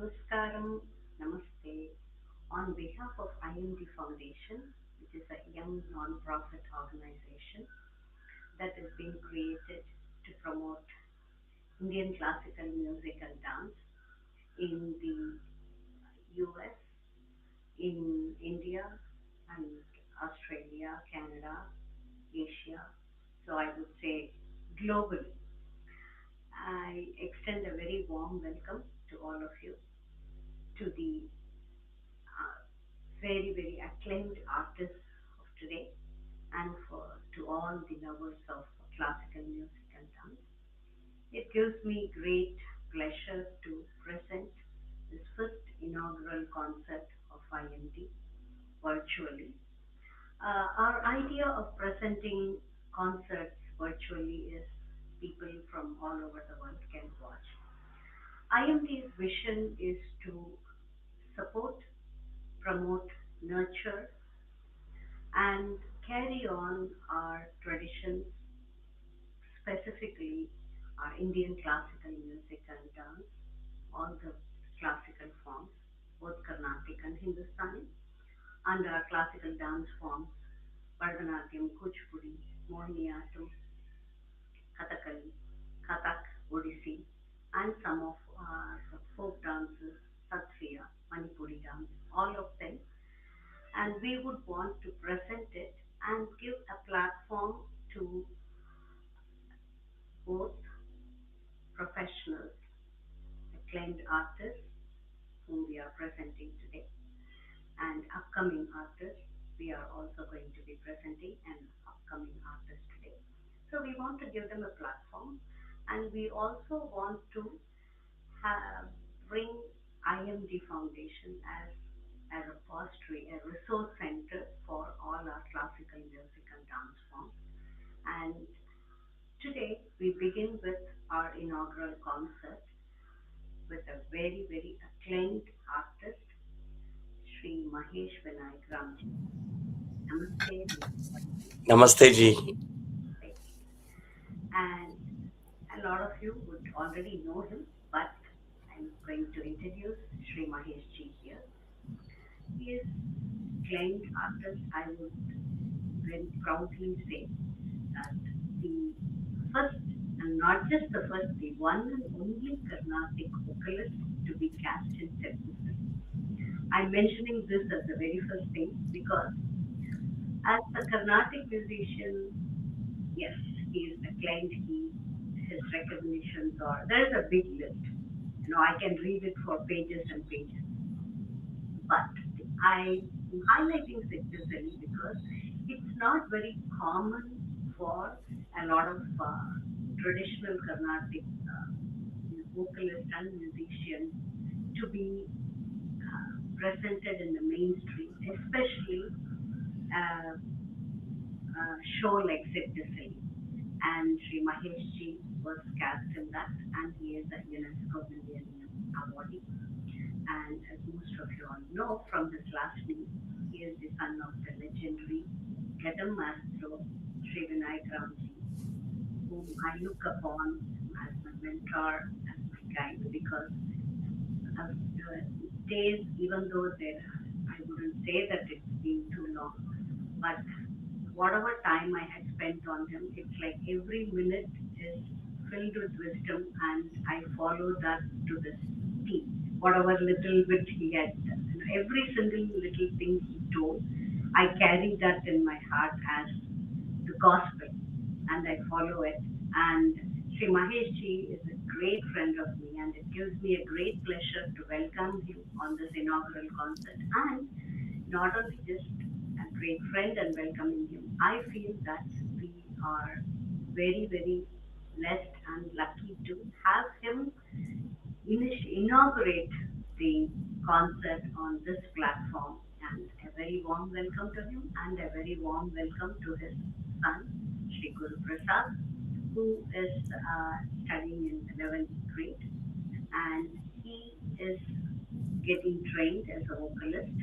Namaskaram, Namaste. On behalf of IMD Foundation, which is a young non-profit organization that has been created to promote Indian classical music and dance in the US, in India, and Australia, Canada, Asia. So I would say globally. I extend a very warm welcome to all of you to the uh, very acclaimed artists of today and for to all the lovers of classical music and dance. It gives me great pleasure to present this first inaugural concert of IMD virtually. Our idea of presenting concerts virtually is people from all over the world can watch. IMD's vision is to support, promote, nurture, and carry on our traditions, specifically our Indian classical music and dance, all the classical forms, both Carnatic and Hindustani, and our classical dance forms, Bharatanatyam, Kuchipudi, Mohiniyattam, Kathakali, Kathak, Odissi, and some of our folk dances, Satriya, Manipuri dance, all of them. And we would want to present it and give a platform to both professionals, acclaimed artists whom we are presenting today, and upcoming artists. We are also going to be presenting an upcoming artist today. So we want to give them a platform, and we also want to have, bring IMD Foundation as a repository, a resource center for all our classical music and dance forms. And today we begin with our inaugural concert with a very acclaimed artist, Sri Mahesh Vinayak Ramji. Namaste, Namaste. Namaste ji. And a lot of you would already know him, but I'm going to introduce Sri Mahesh ji here. He is acclaimed artist. I would very proudly say that the first, and not just the first, the one and only Carnatic vocalist to be cast in Telugu film. I'm mentioning this as the very first thing because as a Carnatic musician, yes, he is acclaimed. His recognitions are, there is a big list. I can read it for pages and pages. But I'm highlighting Siddharth because it's not very common for a lot of traditional Carnatic vocalists and musicians to be presented in the mainstream, especially uh, show like Siddharth. And Sri Mahesh Ji was cast in that, and he is a UNESCO Millennium Awardee. And as most of you all know from his last name, he is the son of the legendary Gadam Maestro Sri Vinayak Ramji, whom I look upon as my mentor, as my guide, because of the days, even though I wouldn't say that it's been too long, but whatever time I had spent on him, it's like every minute is filled with wisdom, and I follow that to this T. Whatever little bit he had, every single little thing he told, I carry that in my heart as the gospel, and I follow it. And Sri Mahesh Ji is a great friend of me, and it gives me a great pleasure to welcome him on this inaugural concert. And not only just a great friend and welcoming him, I feel that we are very blessed and lucky to have him inaugurate the concert on this platform. And a very warm welcome to him, and a very warm welcome to his son, Sri Guru Prasad, who is studying in 11th grade, and he is getting trained as a vocalist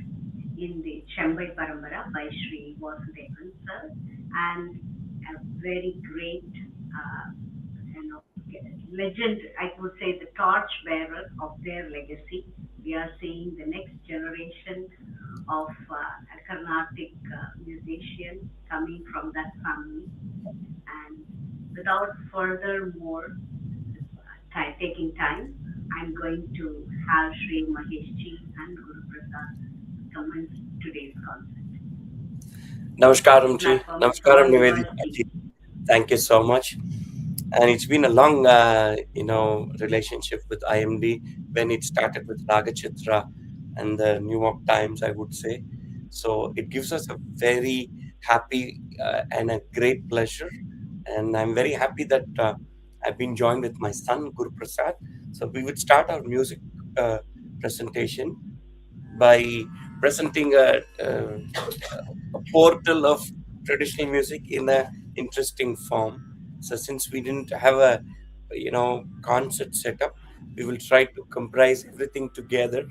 in the Chambai Parambara by Sri Vasudevan sir, and a very great, uh, you know, legend, I would say the torch bearer of their legacy. We are seeing the next generation of a Carnatic musician coming from that family. And without further more taking time, I'm going to have Sri Mahesh Ji and Guru Prasad commence today's concert. Namaskaram ji. Platform is Namaskaram all yours, Nivedita Ji. ji. Thank you so much. And it's been a long, relationship with IMD when it started with Ragachitra and the New York Times, I would say. So it gives us a very happy and a great pleasure. And I'm very happy that I've been joined with my son, Guru Prasad. So we would start our music uh, presentation by presenting a portal of traditional music in a interesting form. So since we didn't have a concert setup, we will try to comprise everything together.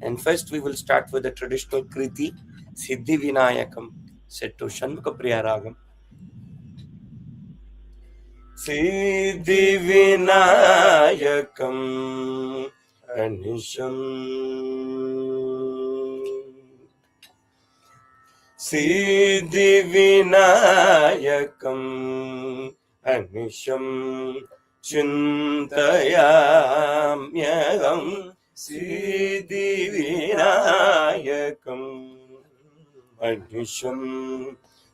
And first we will start with the traditional kriti Siddhi Vinayakam set to Shanmukapriya Ragam. Siddhi Vinayakam Anisham सिद्धिविनायकम् अनिशं चिन्तयाम्यहम् सिद्धिविनायकम् अनिशं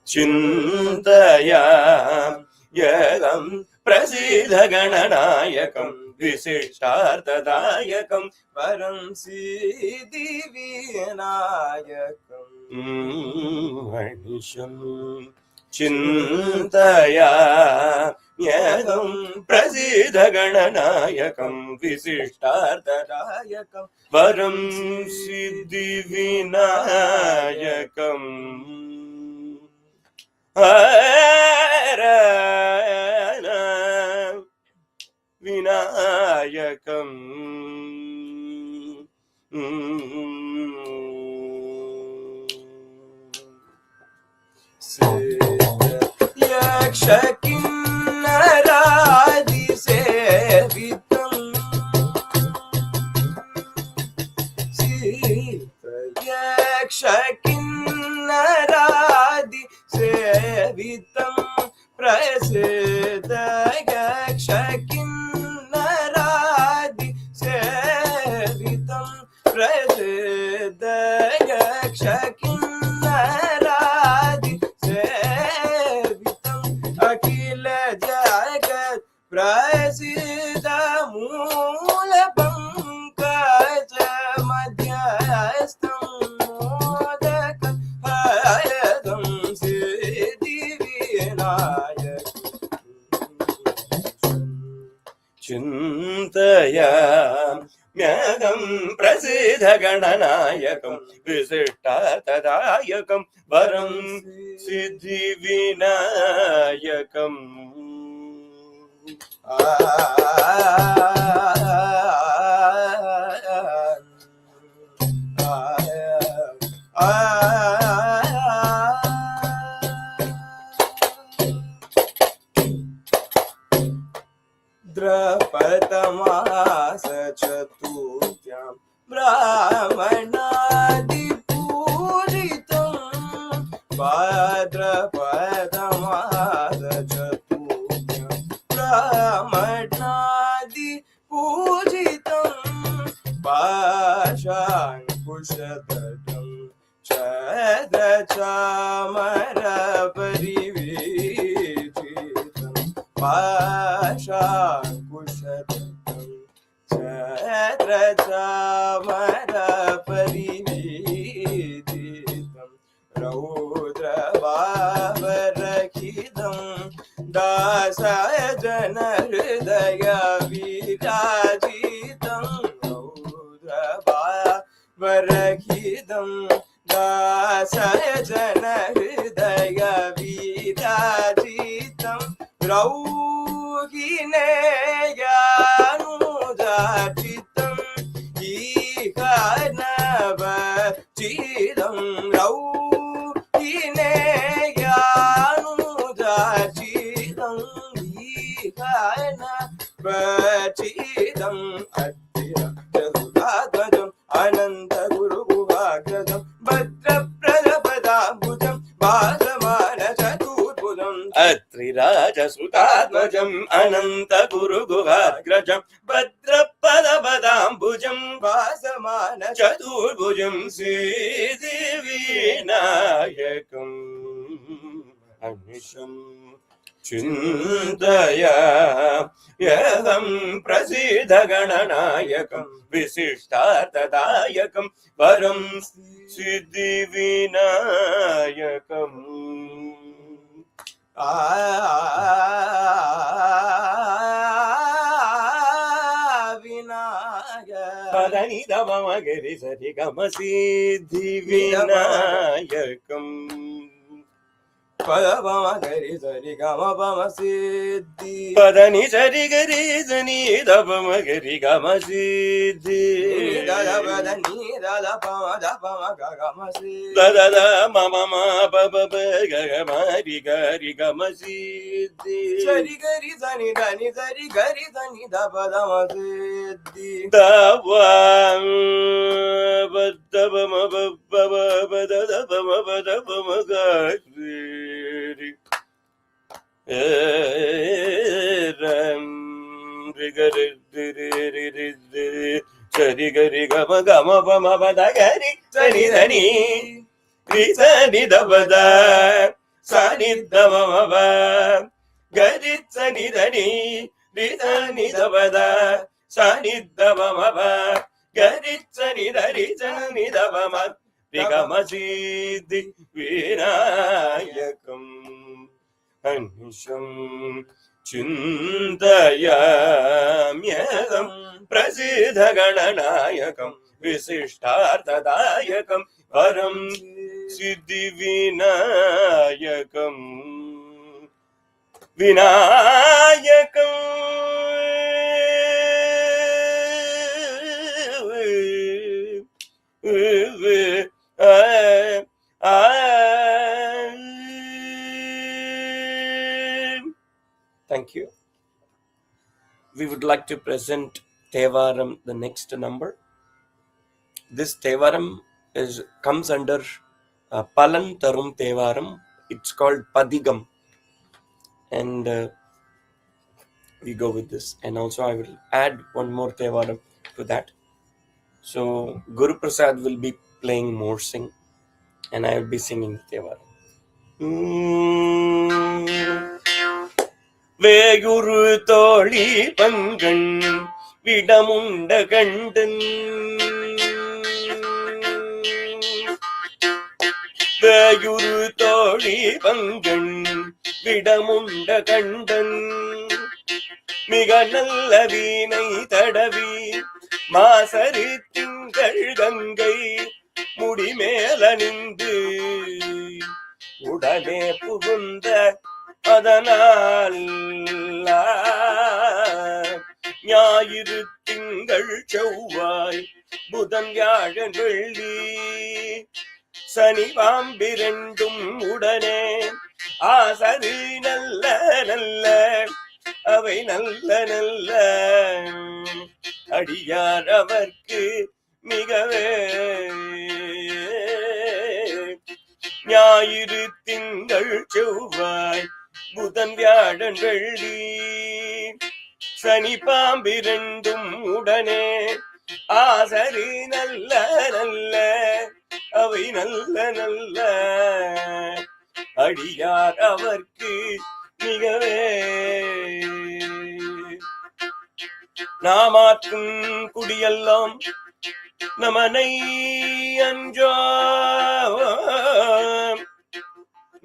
चिन्तयाम्यहम् प्रसीदगणनायकम् विशिष्टार्थदायकम् परं सिद्धिविनायकम् मनिषं चिन्तयाम्यहं प्रसीदगणनायकं विशिष्टार्थदायकं वरं सिद्धिविनायकम् विनायकम् यक्षकिन्नरादिसेवितम् यक्षकिन्नरादिसेवितम् प्रसिद्ध यक्षकिन्नरादिसेवितम् प्रसिद्ध यक्षकिन्नरादिसेवितम् अखिल जगत् प्रसिद्ध मूल पंकज मध्यस्थं मोदक हयदं सिद्धिविनायकं चिन्तयाम्यहं प्रसिद्धगणनायकं विशिष्टार्थदायकं वरं सिद्धिविनायकम् द्रपदमास चतुर्थ्यां ब्राह्मणादिपूजितं भाद्रपदमास चतुर्थ्यां ब्राह्मणादिपूजितं पाशाङ्कुशतटं छत्रचामरपरिवेशितं पाशाङ्कुशतटं छत्रचामरपरिवेदितं रौद्रभावरहितं दासजनहृदय विराजितं रौद्रभावरहितं दासजनहृदय विराजितं रौहिणेयानुदाचितं ईकनवचितं रौहिणेयानुदाचितं ईकनवचितं अद्य चतुराध्वजम् सुतात्मजम् अनन्तगुरुगुहाग्रजम् भद्रपदपदाम्बुजम् वासमान चतुर्भुजम् श्रीदिविनायकम् अनिशम् चिन्तयाम्यहं प्रसीदगणनायकम् विशिष्टार्थदायकम् परं सिद्धिविनायकम् विनायक पदनि दमगरि सरि गम सिद्धिविनायकम् पदमगरि सरि गम पम सिद्धि पदनि सरि गरि सनि दमगरि गम सिद्धि ददपदनि ददपम दपम गम सिद्धि ददद मम पप गरि गरि गम सिद्धि सरि गरि सनि धनि सरि गरि सनि दपदम सिद्धि दवम बदपम बब बदपम बदपम गरि सरि गरि गम गम पम पद गरि सनि धनि सनि दपद सनि दमम गरि सनि धनि सनि दपद सनि दमम गरि सनि धरि सनि दमम गम सिद्धि विनायकम् अनिशम् चिन्तयाम्यहं प्रसीदगणनायकम् विशिष्टार्थदायकम् परं सिद्धिविनायकम् विनायकम् Thank you. We would like to present Tevaram, the next number. This Tevaram comes under Palan Tarum Tevaram. It's called Padigam. And we go with this. And also I will add one more Tevaram to that. So Guru Prasad will be playing Morsing and I will be singing the Tevaram. வேயுரு தோழி பங்கண் விடமுண்ட கண்டன் வேயுரு தோழி பங்கண் விடமுண்ட கண்டன் மிக நல்ல வீணை தடவி மாசரி திங்கள் கங்கை முடிமேல நின்று உடனே புகுந்த அதனால் ஞாயிறு திங்கள் செவ்வாய் புதன் வியாழன் வெள்ளி சனி பாம்பிரண்டும் உடனே ஆசரி நல்ல நல்ல அவை நல்ல நல்ல அடியார் அவர்க்கு மிகவே ஞாயிறு திங்கள் செவ்வாய் புதன் வியாழன் வெள்ளி சனி பாம்பிரண்டும் உடனே ஆசரி நல்ல நல்ல அவை நல்ல நல்ல அடியார் அவர்க்கு மிகவே நாமாற்றும் குடியெல்லாம் நமனை அஞ்சோ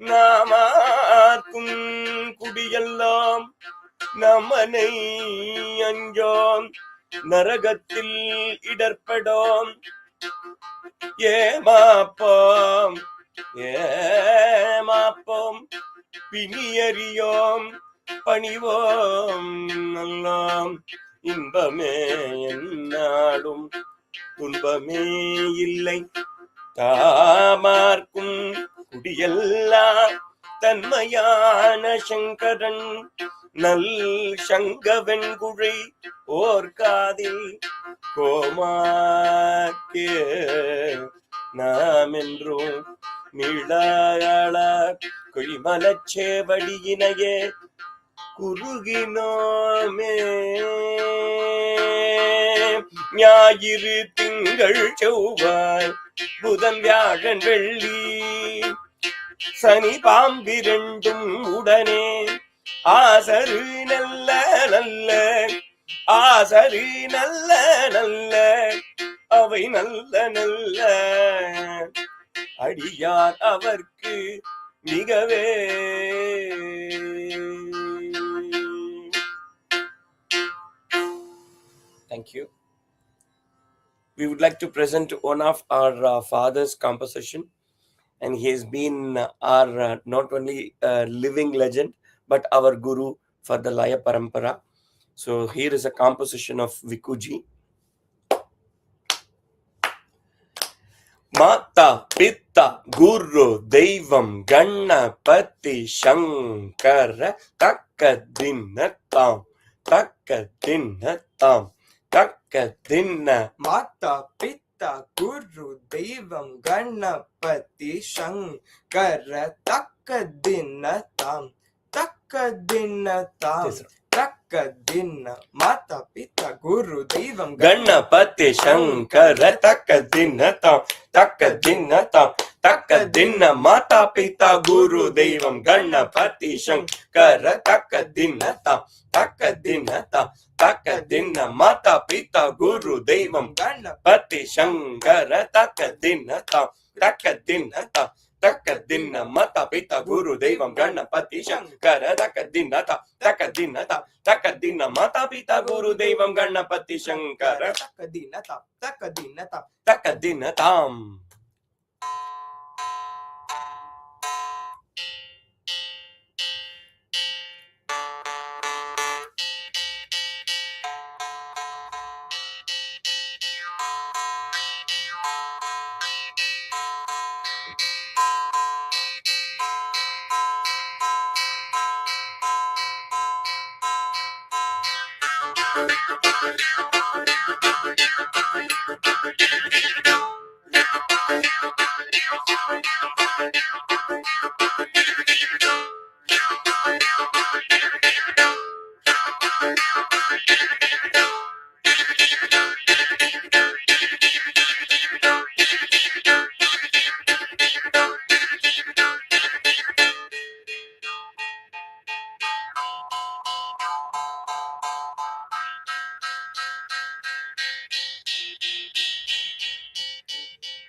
நாமாக்கும் குடியெல்லாம் நமனை அஞ்சோம் நரகத்தில் இடர்படோம் ஏமாப்போம் ஏமாப்போம் பிணியறியோம் பணிவோம் நல்லாம் இன்பமே என்னாடும் துன்பமே இல்லை தாமார்க்கும் குடியெல்லாம் தன்மையான சங்கரன் நல் சங்கவெண்குழை ஓர் காதில் கோமாக்கே நாம் என்றும் மீளாள கொய்மலச்சேவடியினையே குறுகினோமே. ஞாயிறு திங்கள் செவ்வாய் புதன் வியாழன் வெள்ளி சனி பாம்பிரண்டும் உடனே ஆசரு நல்ல நல்ல ஆசரு நல்ல நல்ல அவை நல்ல நல்ல அடியார் அவர்க்கு மிகவே. Thank you. We would like to present one of our father's composition, and he has been our not only living legend but our guru for the Laya Parampara. So here is a composition of Vikuji. Mata Pitta Guru Devam Ganapati Shankara Takadinatam Takadinatam Takadina. Mata Pitta Guru Devam Ganapati Shankara Takadinatam Takadinatam Takadina. Mata Pitta Guru Devam Ganapati Shankara Takadinatam Takadinatam Takadina. Mata Pita Guru Devam Ganapati Shankara Takadinatam Takadinatam Takadina. Mata Pita Guru Devam Ganapati Shankara Takadinatam Takadinatam Takadina. Mata Pita Guru Devam Ganapati Shankara Takadinatam Takadinatam Takadina. Mata Pita Guru Devam Ganapati Shankara Takadinatam Takadinatam Takadinatam.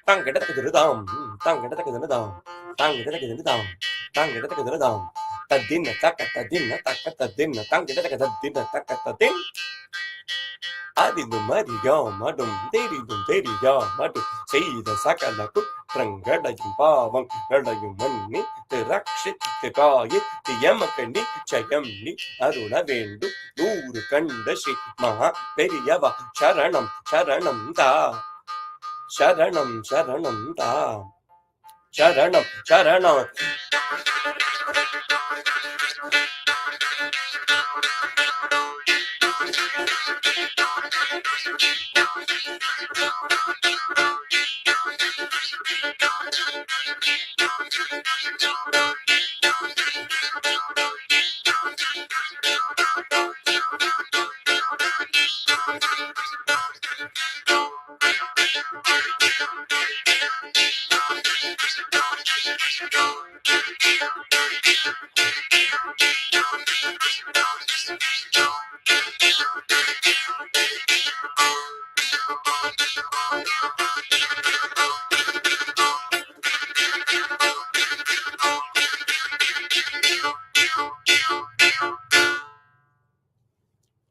Tangedakadam, Tangedakadam, Tangedakadam, Tangedakadam, Tadina Takatadina Takatadina, Tangedakadina Takatadin. Adidum Maria Madum, Deridum Madu, say the Sakala Rangadayum Pavam, Radayum Mani, the Rakshit, the Kayit, the Yamakani, Chayamni, Aruna Vendu, Uru Kandashi, Maha, Periyava, Sharanam, Sharanam Da. Sharanam, Sharanam, Da. Sharanam, Sharanam.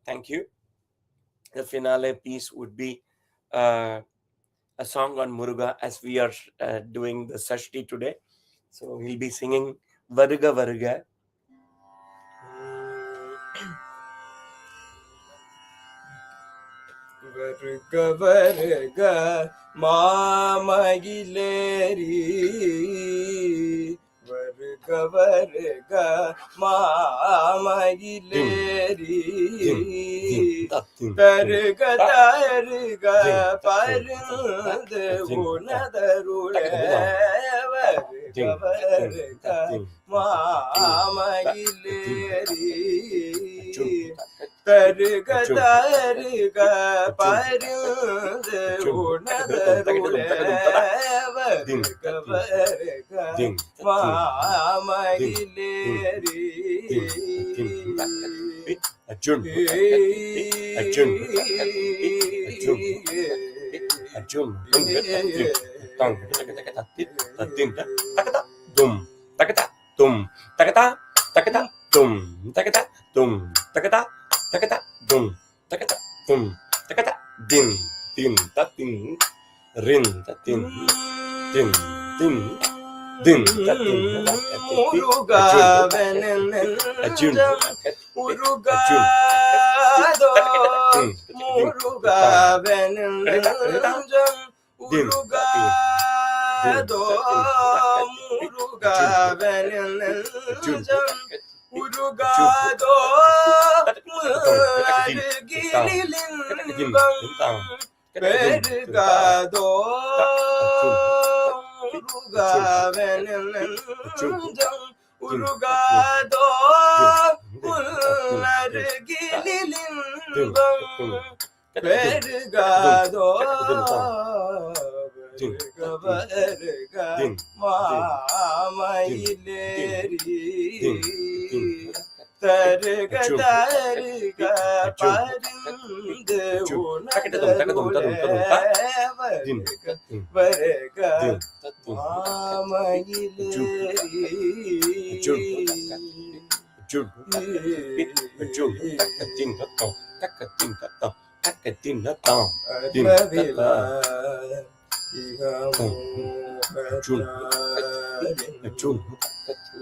Thank you. The finale piece would be a song on Muruga, as we are doing the Sashti today. So he'll be singing Varuga Varuga. Varuga Varuga Mamagileri Varuga Varuga Mamagileri Taruga Taruga Parundu Unadarule கவருக மாமயிலேறி தருக தருக பருந்து உணதருளே வருக வருக மாமயிலேறி Arjun, Arjun, Arjun, Arjun, dum, takata, dum, takata, takata, dum, takata, dum, takata, takata, dum, takata, dum, takata, din, din, tatin, rin, tatin, din, din. Din, முருகவனெஞ்சம் உருகாதோ முருகவனெஞ்சம் உருகாதோ முருகவனெஞ்சம் உருகாதோ அருகிலின்பம் பெருகாதோ முருகவனெஞ்சம் உருகாதோ அருகிலின்பம் பெருகாதோ வருக மாமயிலேறி தருக தருக பருந்து உணர்வுலே வருக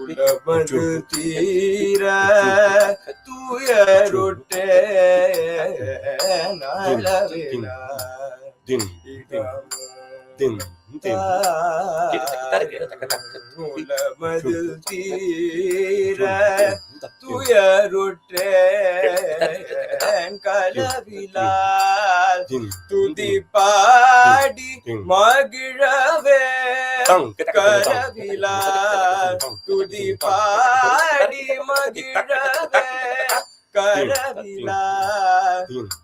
உலமது தீர துயருட்டே நலவிலா உலமது தீர துயருட்டே கலவிலா துதி பாடி மகிழவே கரவிலா துதி பாடி மகிழவே கரவிலா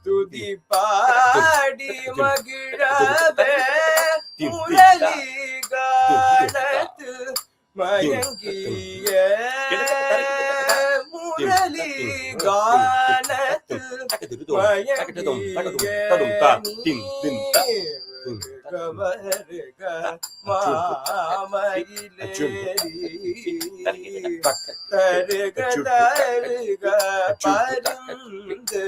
துதி பாடி மகிழவே முரளி கானத்து மயங்கிய முரளி கானத்து மயங்கிய கவருக மாமயிலேறி தருக தருக பருந்து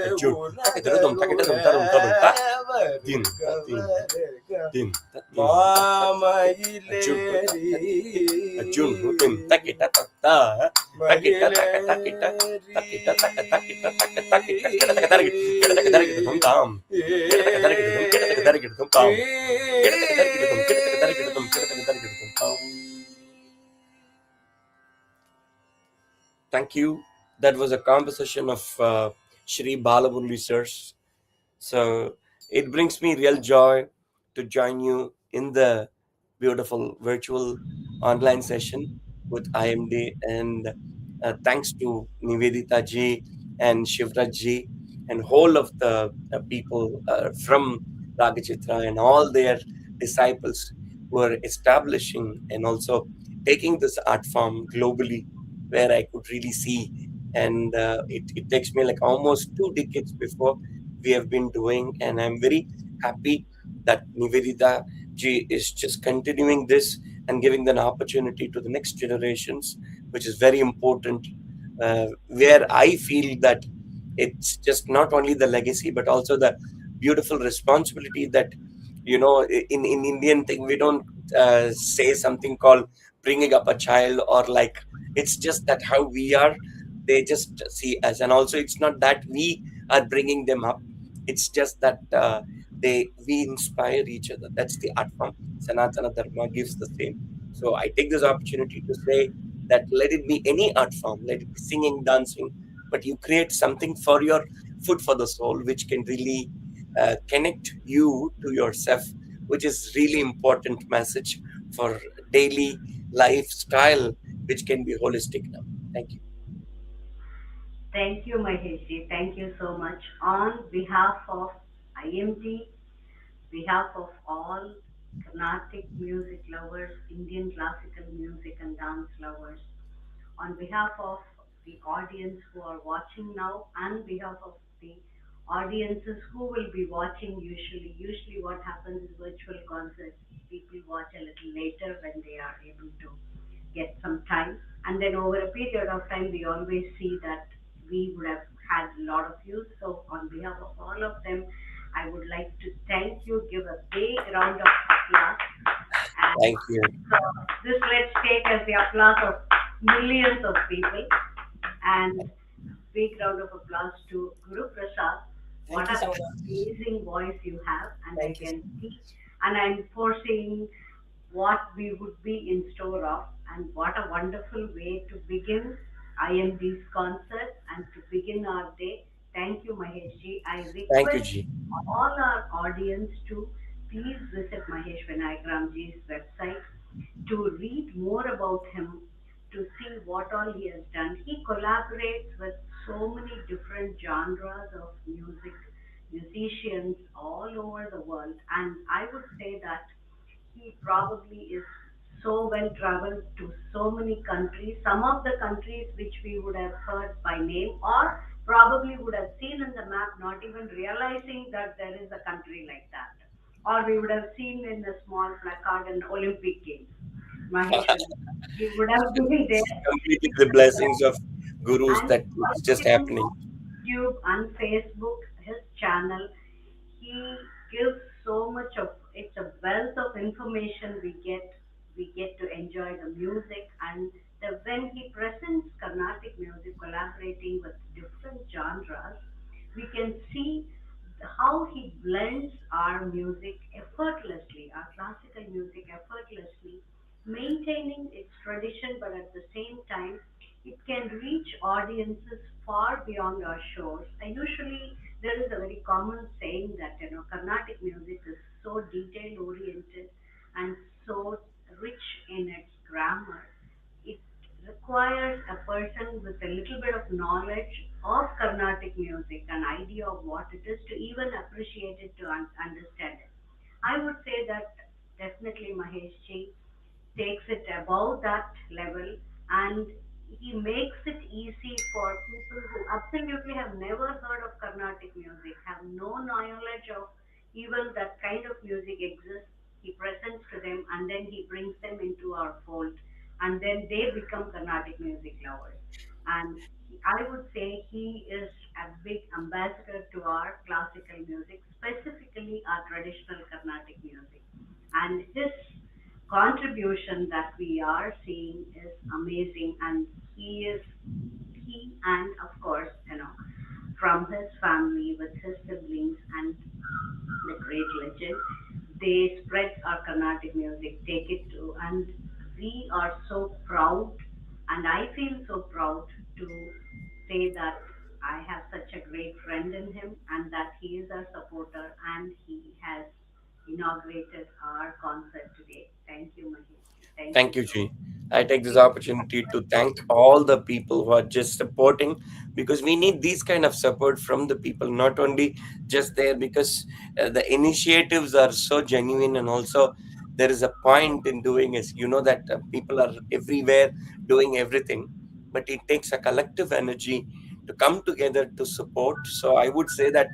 உணர்வுலே Thank you. That was a composition of Shri Balamurli sirs. So it brings me real joy to join you in the beautiful virtual online session with IMD. And thanks to Nivedita ji and Shivraj ji and whole of the people from Ragachitra and all their disciples who are establishing and also taking this art form globally, where I could really see. And it takes me like almost 2 decades before we have been doing, and I'm very happy that Nivedita ji is just continuing this and giving an opportunity to the next generations, which is very important. Where I feel that it's just not only the legacy but also the beautiful responsibility that in Indian thing we don't say something called bringing up a child, or like it's just that how we are, they just see us. And also it's not that we are bringing them up, it's just that we inspire each other. That's the art form. Sanatana Dharma gives the same. So I take this opportunity to say that let it be any art form, let it be singing, dancing, but you create something for your food for the soul, which can really connect you to yourself, which is really important message for daily lifestyle which can be holistic now. Thank you. Thank you, Maheshji. Thank you so much. On behalf of IMD, behalf of all Carnatic music lovers, Indian classical music and dance lovers, on behalf of the audience who are watching now, and behalf of the audiences who will be watching usually. Usually, what happens is virtual concerts, people watch a little later when they are able to get some time. And then over a period of time, we always see that we would have had a lot of views. So, on behalf of all of them, I would like to thank you, give a big round of applause. And Thank you. so this let's take as the applause of millions of people. And big round of applause to Guru Prasad. What Thank you an so much. amazing voice you have, and I Thank you. can see, and I'm foreseeing what we would be in store of, and what a wonderful way to begin IMD's concert and to begin our day. Thank you, Maheshji. I Thank you, request G. all our audience to please visit Mahesh Vinayagramji's website to read more about him, to see what all he has done. He collaborates with so many different genres of music, musicians all over the world, and I would say that he probably is so well traveled to so many countries, some of the countries which we would have heard by name or probably would have seen in the map, not even realizing that there is a country like that. Or we would have seen in a small placard in Olympic Games. Maheshwari. He would have been It's there. completely He the would have blessings of gurus and that it's just watching happening. YouTube and Facebook, his channel, he gives so much of it's a wealth of information we get to enjoy the music and when he presents Carnatic music collaborating with different genres, we can see how he blends our music effortlessly, our classical music effortlessly, maintaining its tradition, but at the same time, it can reach audiences far beyond our shores. And usually, there is a very common saying that Carnatic music is so detail oriented and so rich in its grammar. It requires a person with a little bit of knowledge of Carnatic music, an idea of what it is, to even appreciate it, to understand it. I would say that definitely Mahesh Ji takes it above that level, and he makes it easy for people who absolutely have never heard of Carnatic music, have no knowledge of even that kind of music exists. He presents to them and then he brings them into our fold, and then they become Carnatic music lovers. And I would say he is a big ambassador to our classical music, specifically our traditional Carnatic music. And his contribution that we are seeing is amazing, and he and of course from his family with his siblings and the great legend, they spread our Carnatic music, take it to, and we are so proud, and I feel so proud to say that I have such a great friend in him, and that he is our supporter, and he has inaugurated our concert today. Thank you, Mahesh. Thank you Thank you, so G. much. I take this opportunity to thank all the people who are just supporting, because we need these kind of support from the people, not only just there, because the initiatives are so genuine, and also there is a point in doing is, that people are everywhere doing everything, but it takes a collective energy to come together to support. So I would say that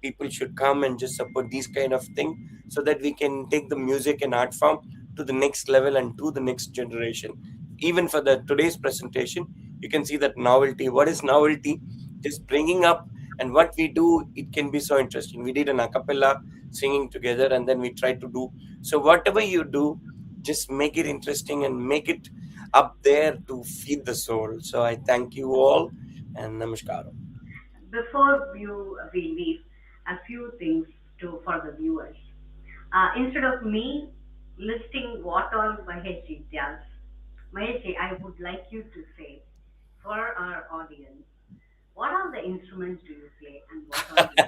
people should come and just support these kind of thing, so that we can take the music and art form to the next level and to the next generation. Even for the today's presentation, you can see that novelty. What is novelty? Just bringing up, and what we do, it can be so interesting. We did an a cappella singing together, and then we try to do. So whatever you do, just make it interesting and make it up there to feed the soul. So I thank you all, and namaskar. Before we leave, a few things to for the viewers. Instead of me listing what all Mahesh does, Mahesh, I would like you to say for our audience, what all the instruments do you play and what all do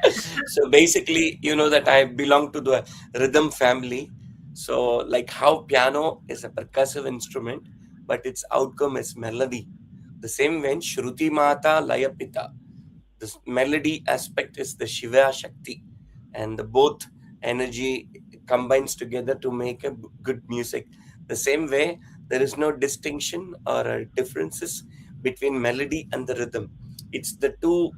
you So basically, you know that I belong to the rhythm family. So, like how piano is a percussive instrument, but its outcome is melody. The same way, Shruti Mata Layapita, this melody aspect is the Shiva Shakti, and the both energy combines together to make a good music. The same way, there is no distinction or differences between melody and the rhythm. It's the two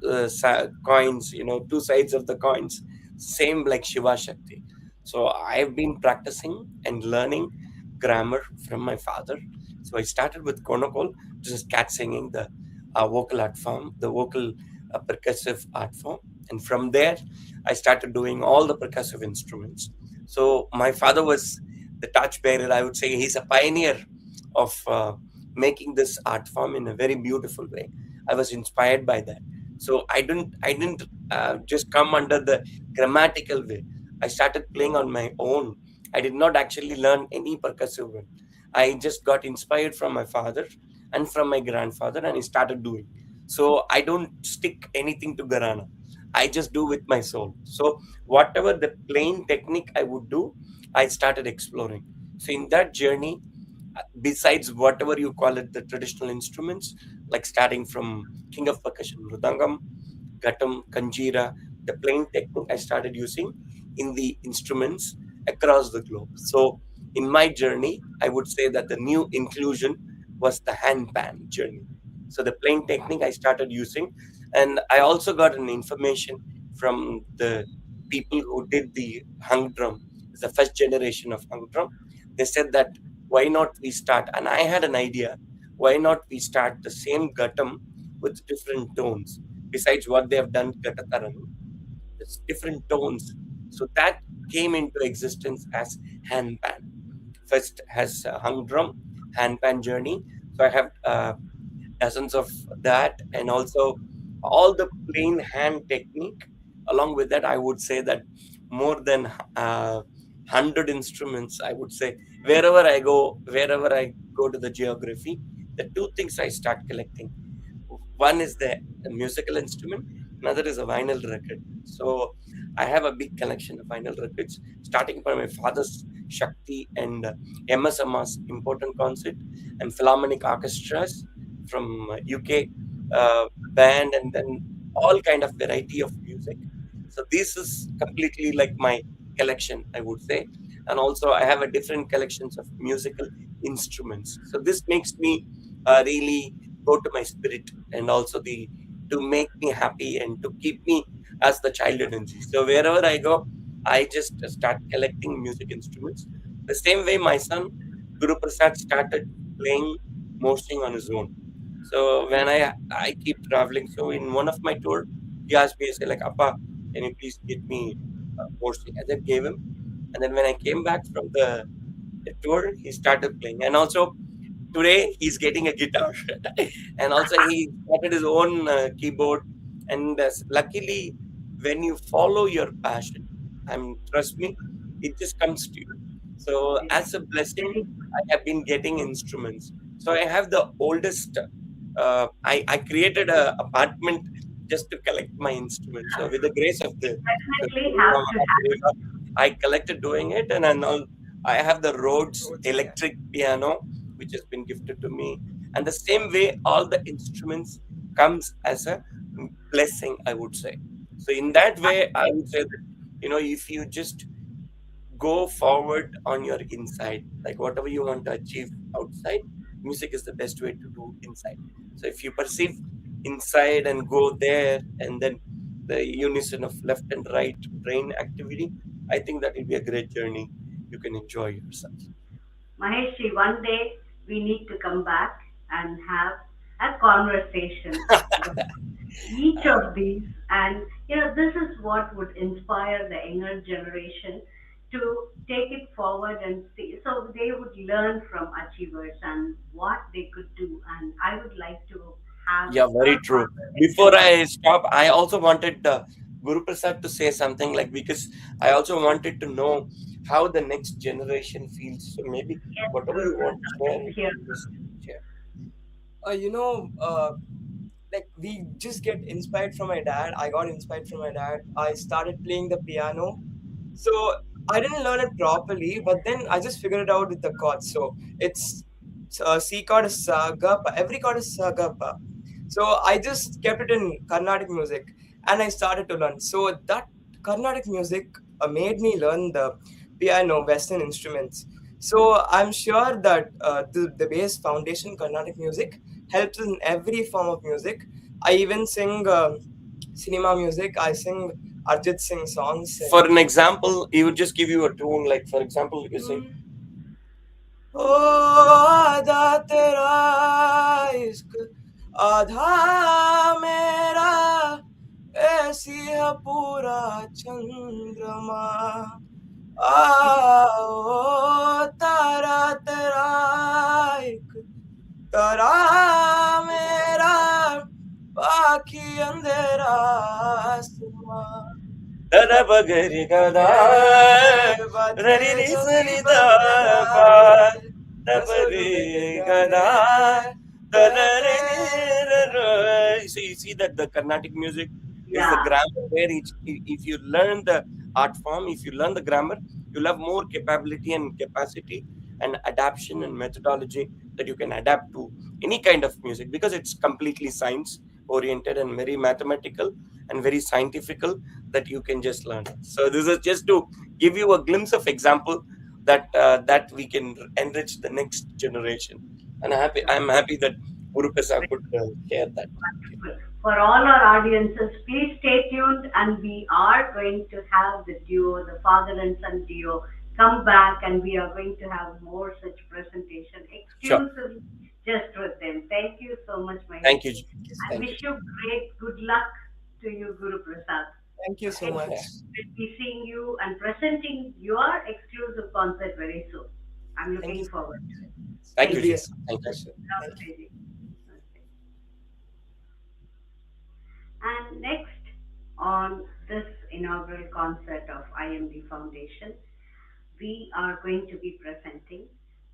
coins, two sides of the coins, same like Shiva Shakti. So I've been practicing and learning grammar from my father. So I started with Konakol, just cat singing, the vocal art form, the vocal percussive art form. And from there, I started doing all the percussive instruments. So my father was the torchbearer. I would say he's a pioneer of making this art form in a very beautiful way. I was inspired by that. So I didn't just come under the grammatical way. I started playing on my own. I did not actually learn any percussive one. I just got inspired from my father and from my grandfather, and I started doing. So I don't stick anything to Garana. I just do with my soul. So whatever the plain technique I would do, I started exploring. So in that journey, besides whatever you call it, the traditional instruments, like starting from King of Percussion, Mridangam, Ghatam, Kanjira, the plain technique I started using in the instruments across the globe. So in my journey, I would say that the new inclusion was the handpan journey. So the plain technique I started using, and I also got an information from the people who did the hung drum. It's the first generation of hung drum. They said that why not we start, and I had an idea, why not we start the same ghatam with different tones besides what they have done Gatataran. It's different tones. So that came into existence as handpan. First has hung drum, handpan journey. So I have essence of that, and also all the plain hand technique. Along with that, I would say that more than 100 instruments, I would say, wherever I go to the geography, the two things I start collecting, one is the musical instrument, another is a vinyl record. So I have a big collection of vinyl records, starting from my father's Shakti and MSMR's important concert and Philharmonic orchestras from UK band, and then all kind of variety of music. So this is completely like my collection, I would say. And also I have a different collections of musical instruments. So this makes me really go to my spirit, and also the to make me happy and to keep me as the child energy. So wherever I go, I just start collecting music instruments. The same way my son Guru Prasad started playing mostly on his own. So when I keep traveling, so in one of my tour, he asked me, he said like, Appa, can you please get me mostly? I then gave him, and then when I came back from the tour, he started playing. And also today he's getting a guitar, and also he started his own keyboard. And luckily, when you follow your passion, trust me, it just comes to you. So Very, as a blessing, very I have been getting instruments. So I have the oldest. I created a apartment just to collect my instruments. So with the grace of the definitely Guru have to have. Mahadeva, I collected doing it, and I have the Rhodes electric piano which has been gifted to me. And the same way, all the instruments comes as a blessing, I would say. So in that way, I would say that if you just go forward on your inside, like whatever you want to achieve outside, music is the best way to do inside. So if you perceive inside and go there, and then the unison of left and right brain activity, I think that will be a great journey. You can enjoy yourself. Maheshji, one day we need to come back and have a conversation about each of these. And this is what would inspire the younger generation to take it forward and see, so they would learn from achievers and what they could do. And I would like to have Yeah, a very true. conversation. Before I stop, I also wanted Guru Prasad to say something, like, because I also wanted to know how the next generation feels. So maybe Yes, whatever Guru you want to Prasad, share, let's you hear can just share. You know, like we just get inspired from my dad. I got inspired from my dad. I started playing the piano. So I didn't learn it properly, but then I just figured it out with the chords. So it's C chord is sa ga pa. Every chord is sa ga pa. So I just kept it in Carnatic music, and I started to learn. So that Carnatic music made me learn the piano, Western instruments. So I'm sure that the base foundation Carnatic music helps in every form of music. I even sing cinema music. I sing Arjit Singh songs For and an example, he would just give you a tune. Like for example, you say, ओ आधा तेरा इश्क आधा मेरा ऐसी है पूरा चंद्रमा आओ तारा तेरा एक तारा मेरा बाकी अंधेरा आसमां "Dada bagari gada, बजे rari ni जो भी sani da बजरा pa, है da सुर में bagari गाने gada, ते dada re ni ra तेरा ra." So you see that the Carnatic music is the Yeah, grammar where if you learn the art form, if you learn the grammar, you'll have more capability and capacity and adaptation and methodology that you can adapt to any kind of music because it's completely science oriented and very mathematical and very scientifical that you can just learn. So this is just to give you a glimpse of example that we can enrich the next generation. And I'm happy that Guru Prasad could share that. Okay. wonderful. For all our audiences, please stay tuned and we are going to have the duo, the father and son duo, come back and we are going to have more such presentation Sure. exclusively just with them. Thank you so much, Thank you. Maheshji. I Thank wish you. you great good luck to you, Guru Prasad. Thank you so Okay? much. Yeah. We'll be seeing you and presenting your exclusive concert very soon. I'm Thank you. looking forward to it. Thank It'll you, Thank be you. a Jason. Thank you. pleasure. Thank you. Namaste ji. Namaste. And next on this inaugural concert of IMD Foundation, we are going to be presenting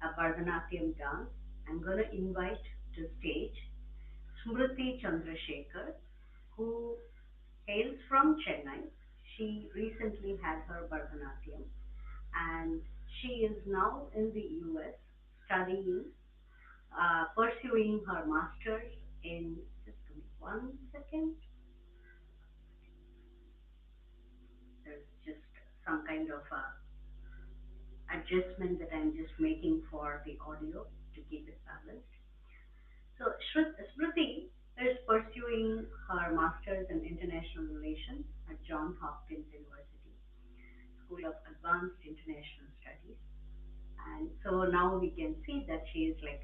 a Bharatanatyam dance. I'm going to invite to stage Smriti Chandrasekhar, who hails from Chennai. She recently had her Bharatanatyam and she is now in the US studying, pursuing her master's in, just give me 1 second, there's just some kind of adjustment that I'm just making for the audio to keep it balanced. So Smriti is pursuing her master's in international relations at Johns Hopkins University School of Advanced International Studies. And so now we can see that she is like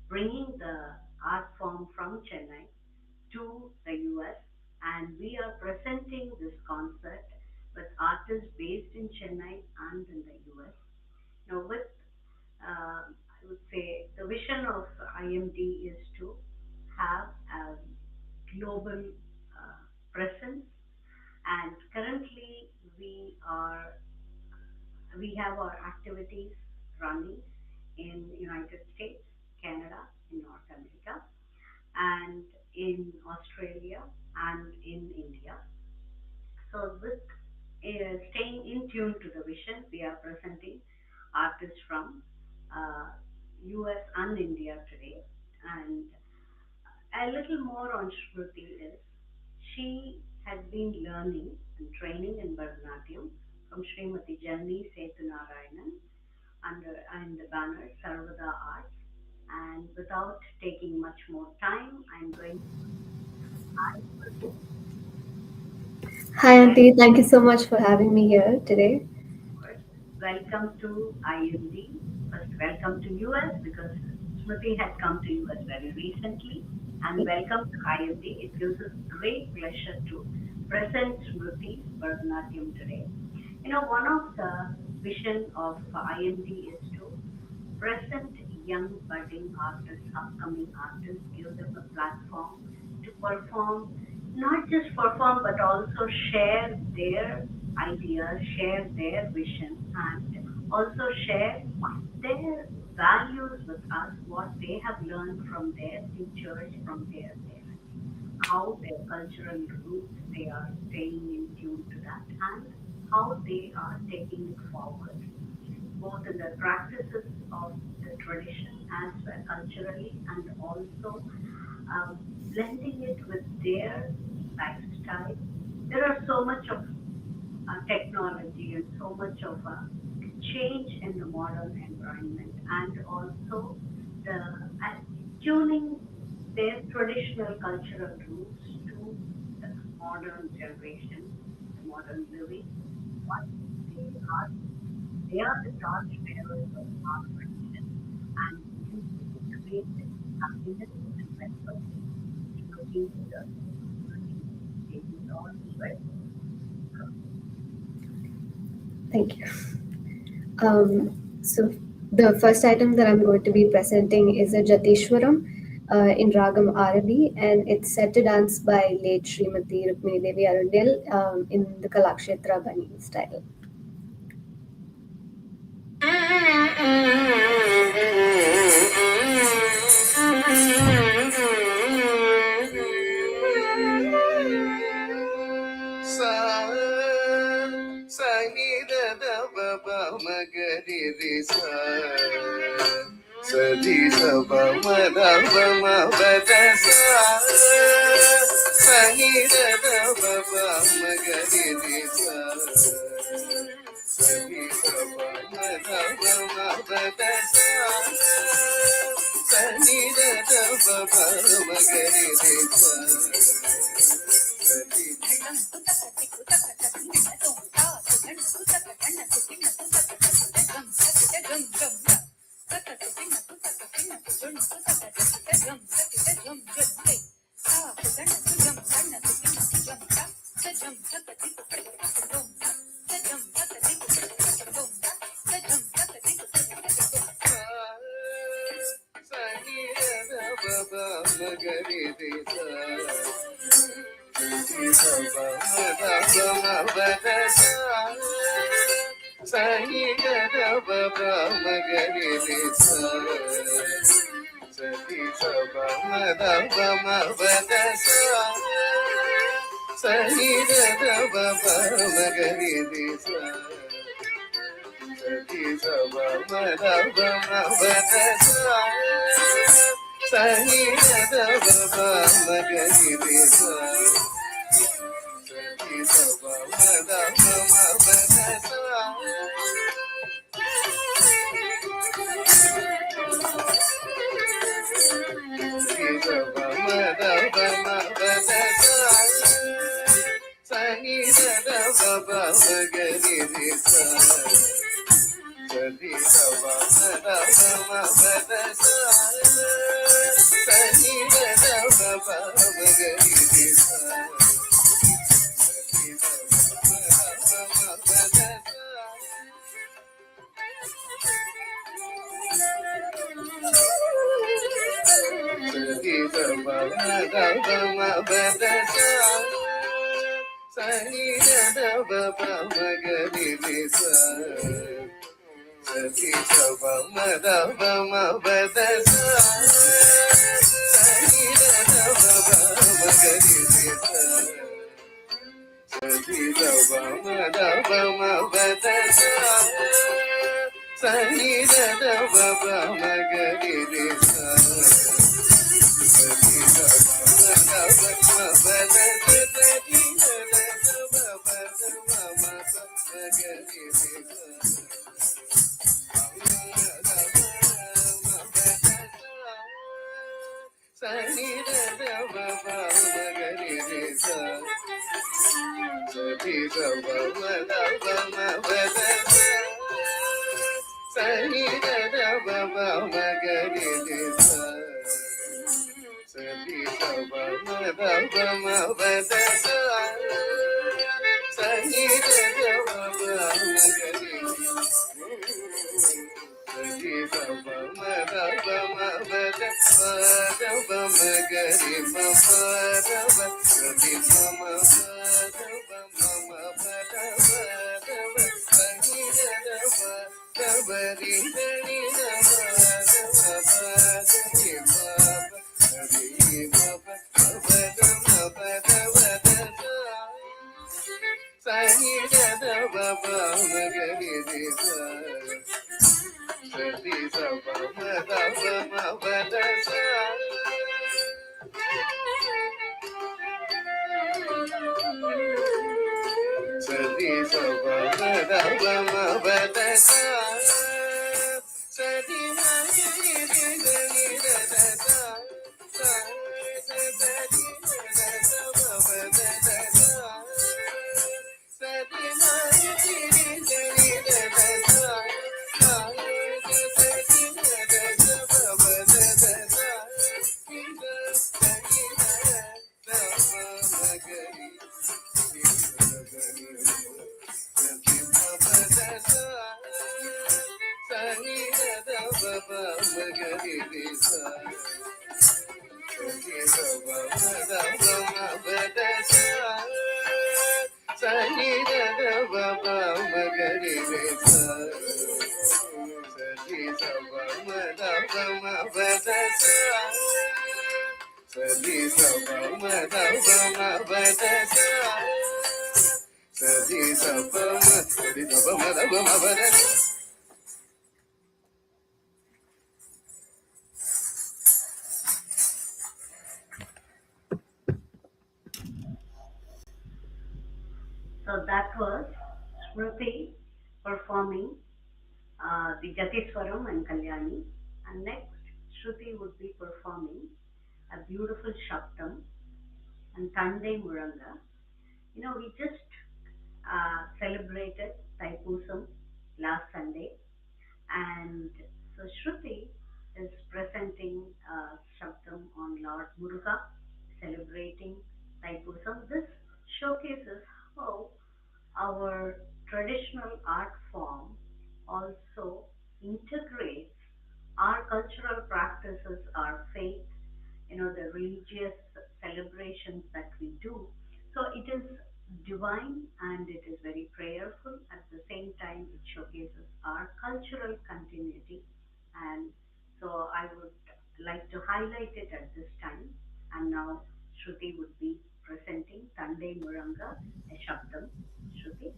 bringing the art form from Chennai to the US, and we are presenting this concert with artists based in Chennai and in the US. Now, with I would say the vision of IMD is to have a global presence, and currently we have our activities running in United States, Canada, in North America, and in Australia and in India. So with staying in tune to the vision, we are presenting artists from uh, US and India today. And a little more on Shruti is she has been learning and training in Bharatanatyam from Srimati Janni Sethu under and the banner Sarvada Arts. And without taking much more time, I'm going to Hi, well, Auntie. Thank you so much for having me here today. course, welcome to IMD. First, welcome to US because Smriti had come to US very recently. And welcome to IMD. It gives us great pleasure to present Smriti's Bharatanatyam today. You know, one of the vision of IMD is to present young budding artists, upcoming artists, give them a platform to perform, not just perform, but also share their ideas, share their vision, and also share their values with us, what they have learned from their teachers, from their parents, how their cultural roots they are staying in tune to that, and how they are taking it forward, both in the practices of the tradition as well culturally, and also blending it with their lifestyle. There are so much of technology and so much of change in the modern environment, and also the tuning their traditional cultural roots to the modern generation, the modern living. But they are the torch bearers of our tradition, and you create happiness and well-being looking to the taking it all well. Thank you. So the first item that I'm going to be presenting is a Jatishwaram in Ragam Arabi, and it's set to dance by late Srimati Rukmini Devi Arundel in the Kalakshetra Bani style. Sadi saba madaba mabada sa sani daba magari sa sadi saba madaba mabada sa sani daba magari sa ba ma ga ri ri sa sa ri sa ba ma da ba ma ba da sa sa ri sa ba ma da ba ma ba da sa sa ri ma ga ri ri ga ni da da sa sa sa sa ri ma da sa ba ba da da sa sa ri ma ga ri ri ga ni da da sa sa sa sa ri ma da sa ba ba da da sa ri ga sa ri ma da ba ma ga ri ri ga ga ri sa ri ma ba da sa sa ni da da ba ba ma ga ri ri sa ri sa ba ma da ba ma ba da sa sa ni da da ba ba ma ga ri ri sa sa ri sa ba ma da ba ma ba da sa sa ri sa ba ma da ba ma ba da sa sa ri sa ba ma ri da ba ma da ba ma ba da sa. So that was Smriti performing the Jatiswaram and Kalyani. And next, Shruti would be performing a beautiful Shaptam and Tande Muranga. You know, we just celebrated Taipusam last Sunday, and so Shruti is presenting Shaptam on Lord Muruga, celebrating Taipusam. This showcases how our traditional art form also integrates our cultural practices, our faith, the religious celebrations that we do. So it is divine and it is very prayerful. At the same time, it showcases our cultural continuity. And so I would like to highlight it at this time. And now Shruti would be presenting Tande Muranga, a Shabdam. Shruti.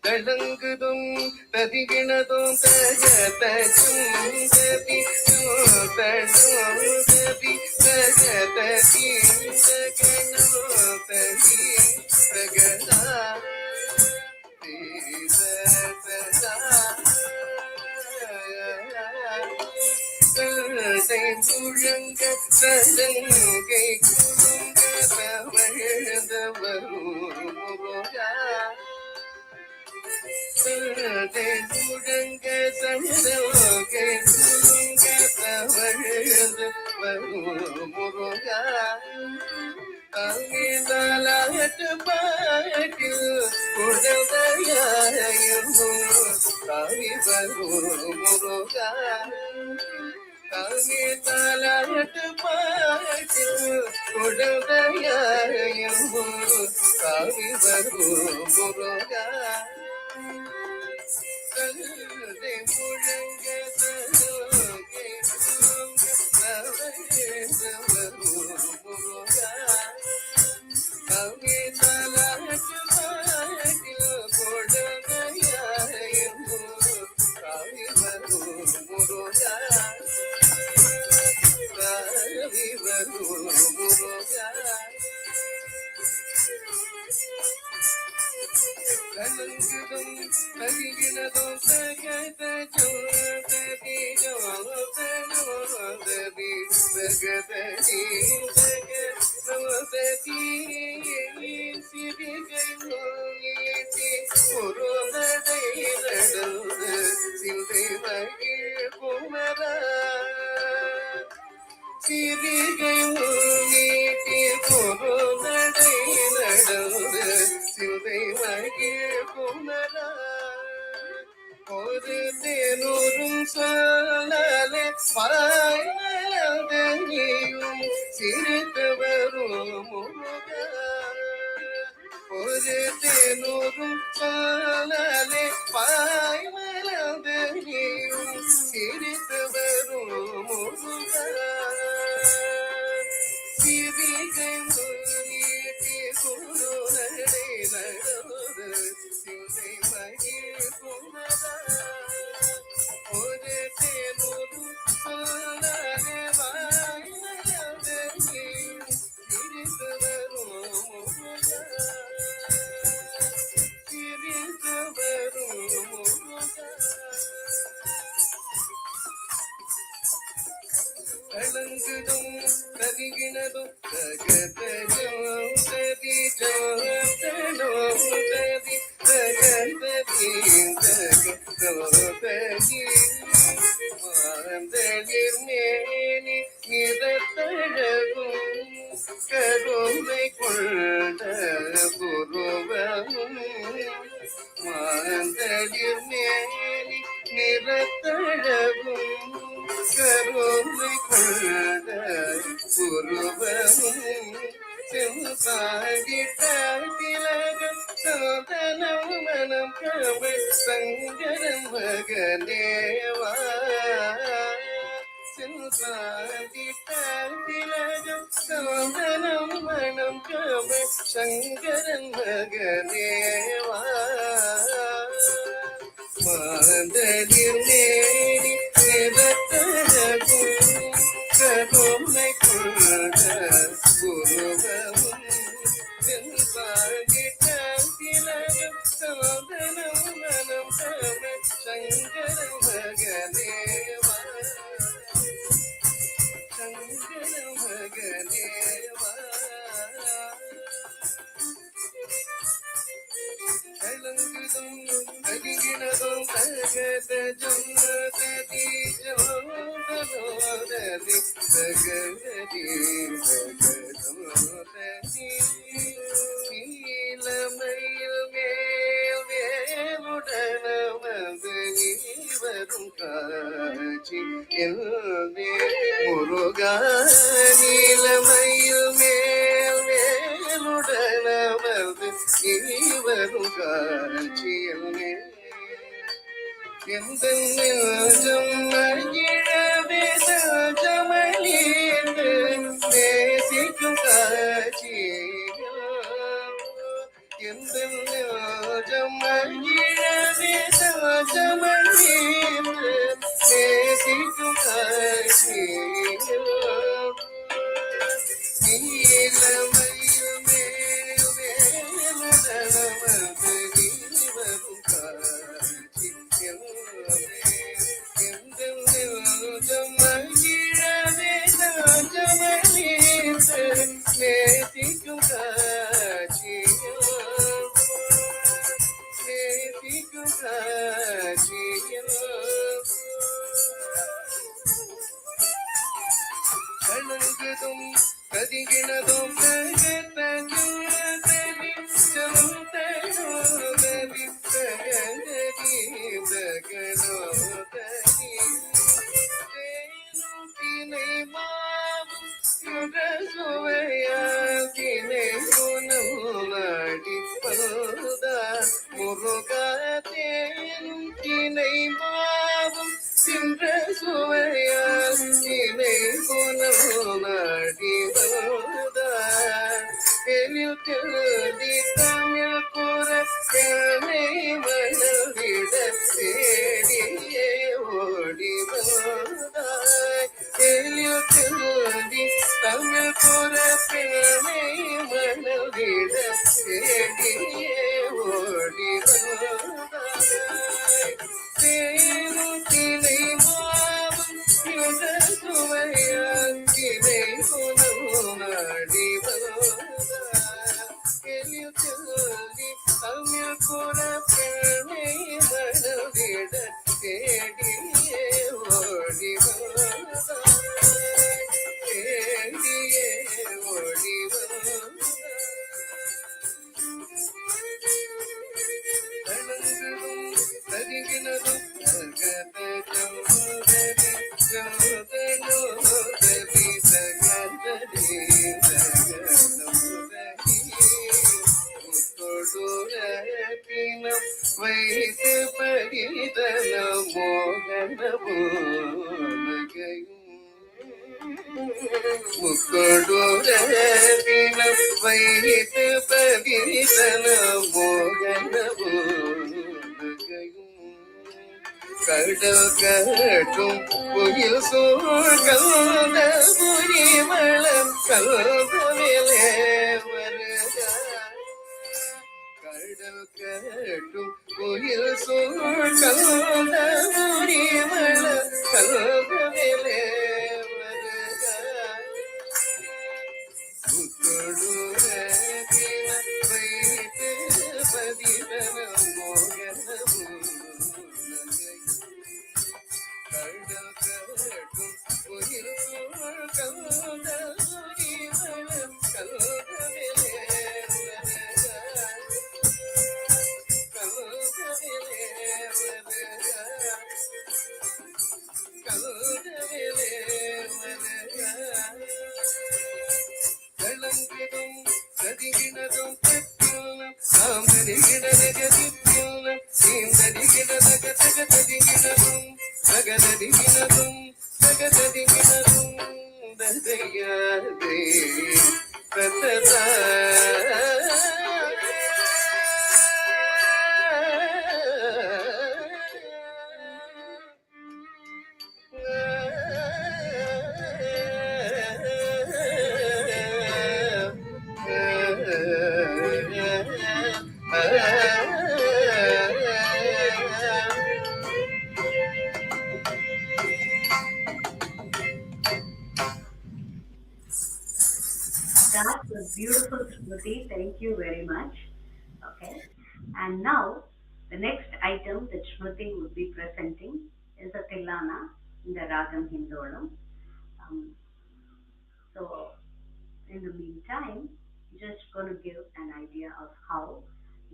தளங்குதும் ததிகிணதும் தகதகும் ததி தடும் ததி தகததி தகனோ ததி தகதா முழங்க சலங்கை குழுங்க தவழ்ந்தவரும் முருகா முழங்க சலங்கை குழுங்க தவழ்ந்தவரும் முருகா தாலாட்டு பாட்டில் உடவையாயும் தாவி வரும் முருகா தாலாட்டு பாட்டில் உடவையாயும் தாவி வரும் முருகா முழங்க தலோகே முருகா கவி தலாட்டு பாட்டில் கொடுமையாயும் காவி வரும் முருகா காவி வரும் முருகா கலங்குதும் கதிகினதும் சகதஜோ ததி ஜோததி சகததி சகததி சிறிகை நோயேதி முருகதை நடந்து சிந்தை மகிழ் குமரா சிறிகை நோயேதி முருகதை உணரா ஒரு தேனூரும் சொல்லலே பாய்மலர்ந்து நீயும் சிரித்து வரும் முருகா ஒரு தேனூரும் சொல்லலே பாய்மலர்ந்து நீயும் சிரித்து வரும் முருகா சிறிகை நீட்டி குருநடை நடோடு சிந்தை மகிழ் குமரா ஒரு தேனூரும் சொல்லலே பாய்மலர்ந்து நீயும் சிரித்து வரும் முருகா சிரித்து வரும் முருகா கலங்குதும் கதிகினதும் ககதனும் கதி ஜோதனும் கதி ககததி ககதோததி மாந்தளிர் மேனி நிறத்தழகும் கருமை கொண்ட புருவமும் மாந்தளிர் மேனி நிறத்தழகும் கருமை கொண்ட புருவமும் செம்பாடிட்ட திலகம் சோதனம் மனம் கவல் சங்கரன் மகனேவா செம்பாடிட்ட திலகம் சோதனம் மனம் கவல் சங்கரன் மகனேவா மாந்தளிர் நேரி நிறத்தழகும் கருமை கொண்ட புருவமும் செல்வாகிட்ட திலகம் சோதனம் மனம் கவ சங்கர மகனேவா சங்கர மகனேவா கலங்குதும் கதிகினதும் ககதஜம் கதி ஜோதனோததி ககதி ககதோததி நீலமயில் மேல் வேலுடன் வந்து நீ வரும் காட்சி என்னே முருகா நீலமயில் மேல் வேலுடன் வந்து நீ வரும் காட்சி என்னே எந்த நெஞ்சம் மகிழவே சமலீண்டு நேசிக்கும் காட்சி எந்த நெஞ்சம் மகிழவே சமலீண்டு நேசிக்கும் காட்சி நீலமயில் மேல் வேலுடனமது நீ வரும் காட்சி எந்த நெஞ்சம் மகிழவே சமலீண்டு நேசிக்கும் காட்சி நேசிக்கும் காட்சி கலங்குதும் கதிகினதும் ககதஜம் கதி ஜோதனோததி ககதி ககதோததி தேனும் தினை மாவும் சுவையால் தினை குணம் நாடி பருதா முருகா தேனும் தினை மாவும் சின்ற சுவையால் தினை குணம் நாடி பருதா எழில் கருதி தமிழ் கூற கனை மனதிட தேடியே ஓடி வந்தாய் எழில் கருதி தமிழ் கூற கனை மனதிட தேடியே ஓடி வந்தாய் தேனும் தினை மாவும் யுத சுவையால் தினை குணம் நாடி எழில் கருதி தமிழ் கூற கனை மனதிட தேடியே ஓடி வந்தாய் தேடியே ஓடி வந்தாய் பரிதன மோகன போனகையும் முக்கொடுரத்தின வைத்து பரிதன மோகன போனகையும் கடல் கட்டும் புயல் சூழ்ந்த புரிமளம் கல்வலே வருக கடல் கட்டும் புயல் சூழ்ந்த புரிமளம் கல்வலே வருக முக்கொடுரத்தின வைத்து பதிவன மோகன That was beautiful, Smriti. Thank you very much. Okay. And now, the next item that Smriti would be presenting is a Tilana in the Ragam Hindolam. Um, so, in the meantime, just going to give an idea of how,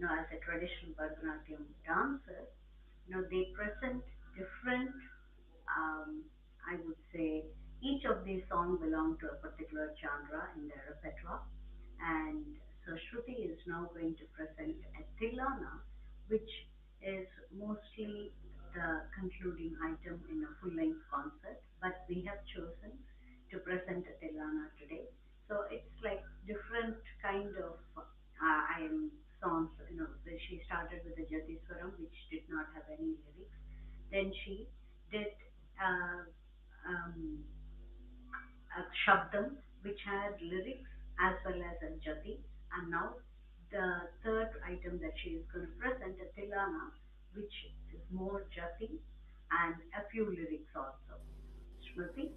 as a traditional Bharatanatyam dancer, they present different, I would say, each of these songs belong to a particular genre in their repertoire. And so Shruti is now going to present a Tilana, which is mostly the concluding item in a full length concert, but we have chosen to present a Tilana today. So it's like different kind of I am songs. She started with the Jatiswaram, which did not have any lyrics. Then she did uh, um, a Shabdam, which had lyrics as well as a Jati. And now the third item that she is going to present, a Tilana, which is more Jati and a few lyrics also. Shruti.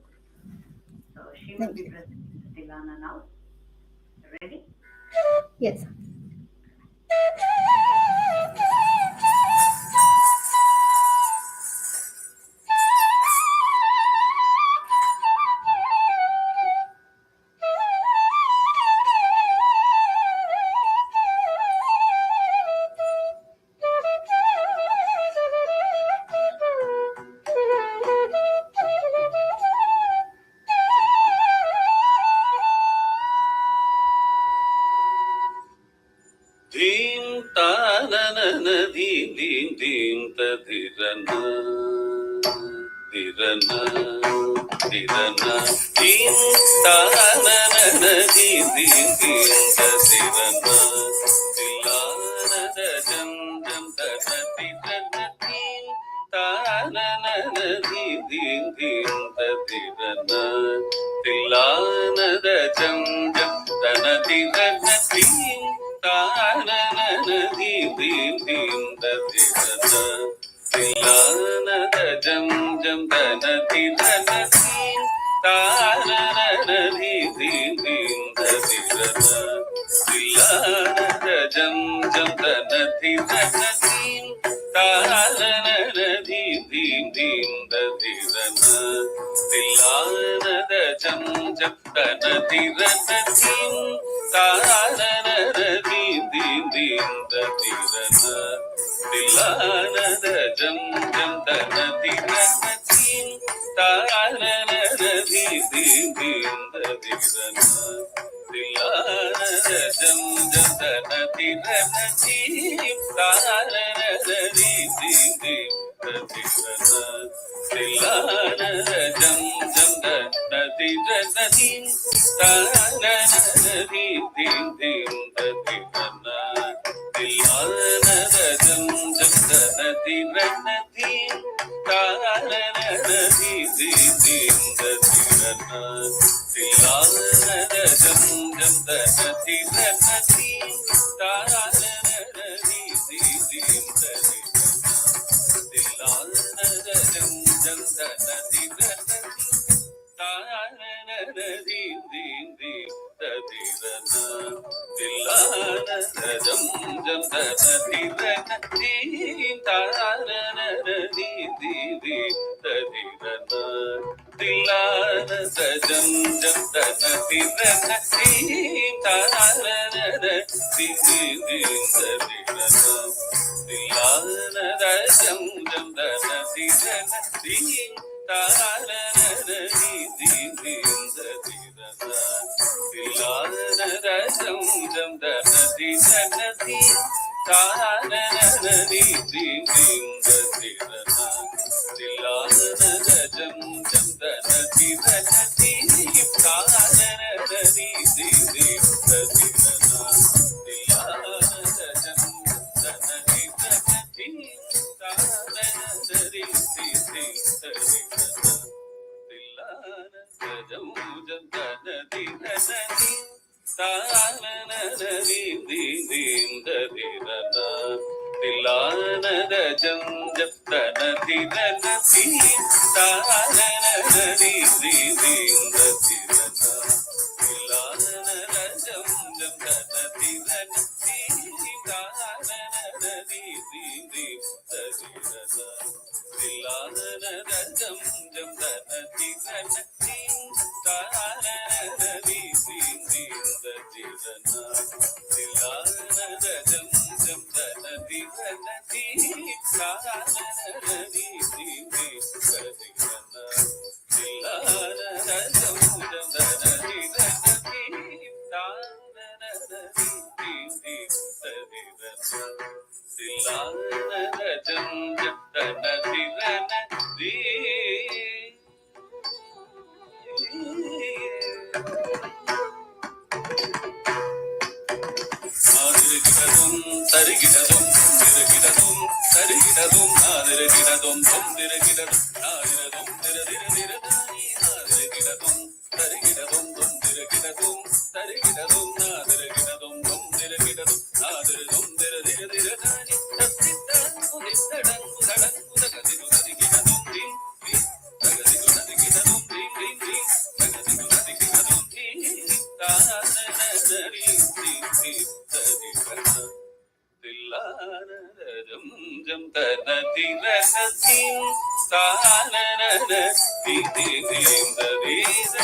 So she will Thank be you. presenting the Tilana now. Ready? Yes. ಧೀಂ ತಾನನ ಧೀಂ ಧೀಂ ಧೀಂ ತಧಿರನ ಧಿರನ ಧಿರನ ಧೀಂ ತಾನನ ಧೀಂ ಧೀಂ ಧೀಂ ತಧಿರನ ತಿಲಾನದ ಜಂ ಜಂ ತನ ತಿರನ ಧೀಂ ತಾನನ ಧೀಂ ಧೀಂ ಧೀಂ ತಧಿರನ ತಿಲಾನದ ಜಂ ಜಂ ತನ ತಿರನ ಧೀಂ ತಾನನ ಧೀಂ ಧೀಂ ಧೀಂ ತಧಿರನ ತಿಲಾನದ ಜಂ ಜಂ ತನ ತಿರನ ಧೀಂ ತಾನನ ಧೀಂ ಧೀಂ ಧೀಂ ತಧಿರನ ತಿಲಾನದ ಜಂ ಜಂ ತನ ತಿರನ ಧೀಂ ತಾನನ ಧೀಂ ಧೀಂ ಧೀಂ ತಧಿರನ ತಿಲಾನದ ಜಂ ಜಂ ತನ ತಿರನ ಧೀಂ ತಾನನ ಧೀಂ ಧೀಂ ಧೀಂ ತಧಿರನ ತಿಲಾನದ ಜಂ ಜಂ ತನ ತಿರನ ಧೀಂ ತಾನನ ಧೀಂ ಧೀಂ ಧೀಂ ತಧಿರನ ತಿಲಾನದ jam jam dana di rana di tara di di di di rana dilana jam jam dana di rana di tara di di di di rana dilana jam jam dana di rana di tara di di di di rana dilana jam jam dana di rana di tara di di di di dilana jam jam dana di rana di tara di di di di rana dilana jam jam dana di rana di tara di di di di rana dilana jam jam dana di rana di tara di di di di rana dilana jam jam dana di rana di tara di di di di rana dilana jam jam dana di rana di tara di di di di rana dilana jam jam dana di rana di tara di di di di rana dilana jam dana di rana di tara di di di di rana dilana jam jam dana di rana di tara di di di di rana dilana jam jam dana di rana di tara di di di di rana dilana jam jam dana di rana di tara di di di di rana dilana jam jam dana di rana di tara di di di di rana dilana jam jam dana di rana di tara di di di di rana dilana jam jam dana di rana di tara di di di di rana dilana jam jam dana di rana di ஆதிரகிடதும் தருகிடதும் திருகிடதும் தருகிடதும் ஆதிரகிடதும் தொந்திரகிடதும் ஆதிரதும் திரதிரதிரதானி ஆதிரகிடதும் தருகிடதும் தொந்திரகிடதும் தருகிடதும் ஆதிரகிடதும் தொந்திரகிடதும் ஆதிரதும் திரதிரதிரதானி தத்தித்தடங்கு தித்தடங்கு தடங்கு தகதிரு தருகிடதும் தீம் தீம் தகதிரு தருகிடதும் தீம் தீம் தீம் தகதிரு தருகிடதும் தீம் தானதரி தீம் தீம் தரிகன தில்லான ஜம் ஜம் தன திரன தீம் தானன தி தி தீம் தரிகன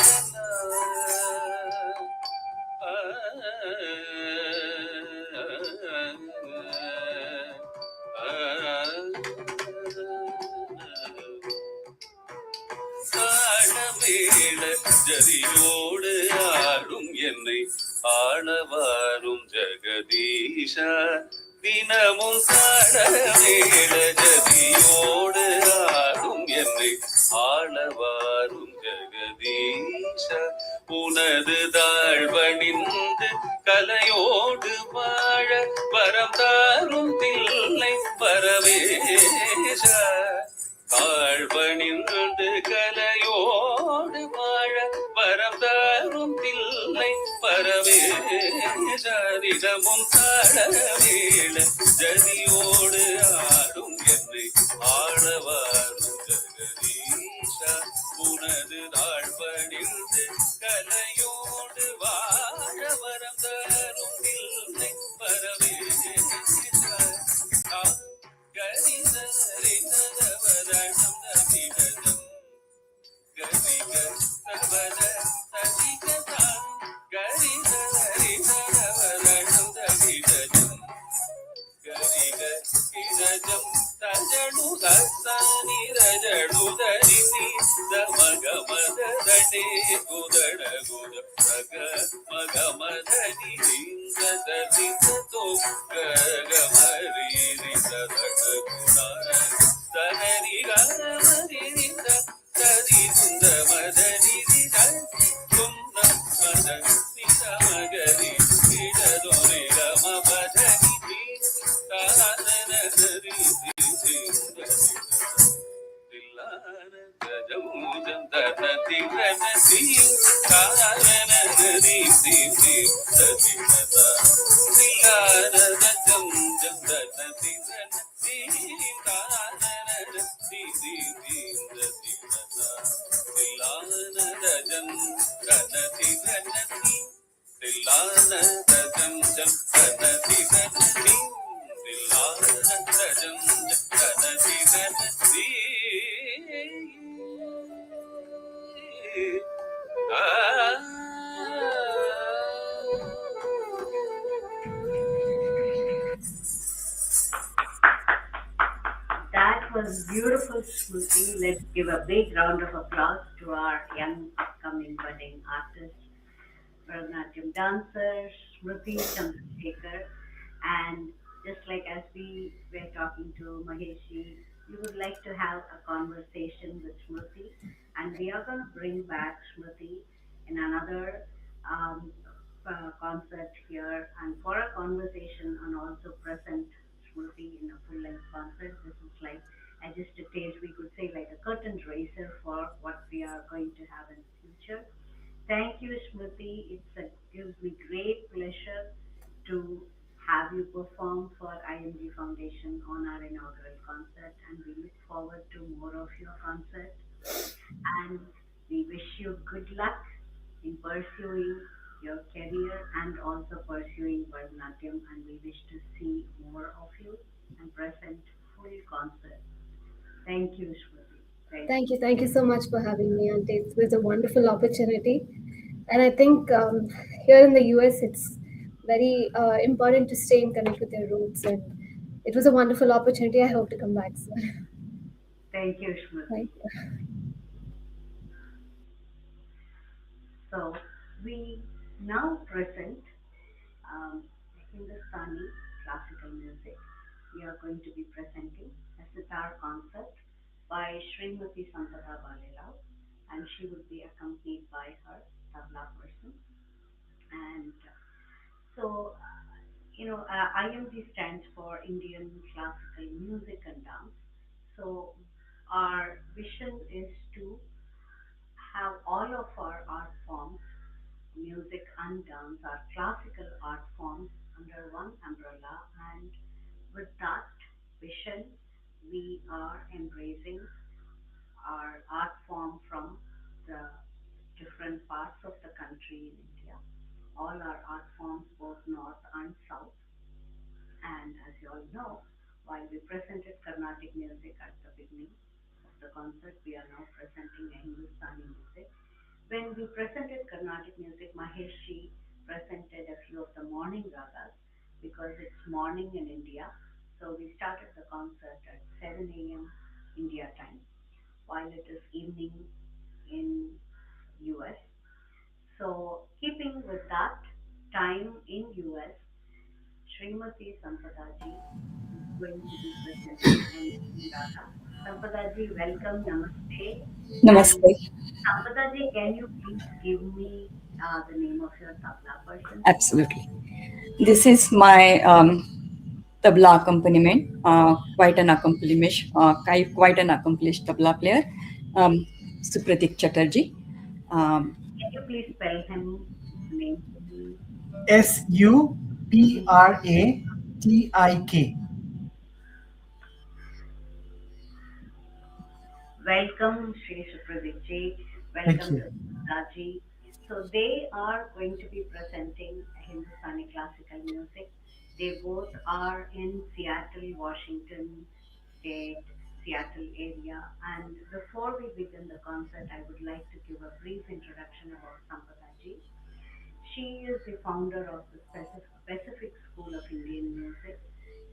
ஆழமேள ஜதியோடு ஆடும் என்னை ஆளவாரும் ஜெகதீஷா தினமும் தாழமேள ஜதியோடு ஆடும் என்னை ஆளவாரும் ஜெகதீஷா உனது தாழ்வணிந்து கலையோடு வாழ வரம் தாரும் தில்லை பரவேஷா தாழ்வணிந்து கலையோடு வாழ வரம் தாரும் தில்லை பரவேஷரிடமும் தாழவேள ஜதியோடு ஆடும் என்னை ஆளவாரும் ஜெகதீஷா உனது தாழ்வணிந்து கலையோடு வாழ வரம் தாரும் தில்லை பரவேஷா கரிதரிதவரணம் நதிடதம் கரிக தவத ததிகதா கரிதரிதவரணம் நதிடதம் கரிக கிரஜம் தஜடு தத்தானி ரஜடு தரிசி தமகமதடே குதட குத சக மகமதனி That was beautiful, Smriti. Let's give a big round of applause to our young upcoming budding artist, Bharatanatyam dancer, Smriti Chandrasekhar. And just like as we were talking to Maheshi, we would like to have a conversation with Smriti, and we are going to bring back Smriti in another um, concert here and for a conversation and also present Smriti in a full length concert. This is like just a taste, we could say, like a curtain raiser for what we are going to have in the future. Thank you, Smriti. Gives me great pleasure to have you perform for IMD Foundation on our inaugural concert, and we look forward to more of your concert. And we wish you good luck in pursuing your career and also pursuing Bharatanatyam. And we wish to see more of you and present full concert. Thank you, Smriti. Thank you. Thank you so much for having me, Auntie. It was a wonderful opportunity. And I think here in the US, it's very important to stay in connect with your roots. And it was a wonderful opportunity. I hope to come back soon. Thank you, Smriti. Thank you. So we now present Hindustani classical music. We are going to be presenting a sitar concert by Srimati Sampada Balirao, and she will be accompanied by her tabla person. And so, IMD stands for Indian Classical Music and Dance. So our vision is to have all of our art forms, music and dance, our classical art forms under one umbrella. And with that vision, we are embracing our art form from the different parts of the country in India. All our art forms, both north and south. And as you all know, while we presented Carnatic music at the beginning of the concert, we are now presenting a Hindustani music. When we presented Carnatic music, Maheshi presented a few of the morning ragas because it's morning in India. So we started the concert at 7 a.m. India time, while it is evening in US. So keeping with that time in US, Srimati Sampadaji is going to be presenting an raga. Sampadaji, welcome, namaste. And Namaste. Sampadaji, can you please give me the name of your tabla person? Absolutely. This is my tabla accompaniment. Quite an accomplished tabla player, Supratik Chatterjee. Um, Can you please spell him name for me? Supratik. Welcome, Sri Supradeep ji. Thank Welcome you. to Raji. So they are going to be presenting Hindustani classical music. They both are in Seattle, Washington State, Seattle area. And before we begin the concert, I would like to give a brief introduction about Sampadaji. She is the founder of the Pacific School of Indian Music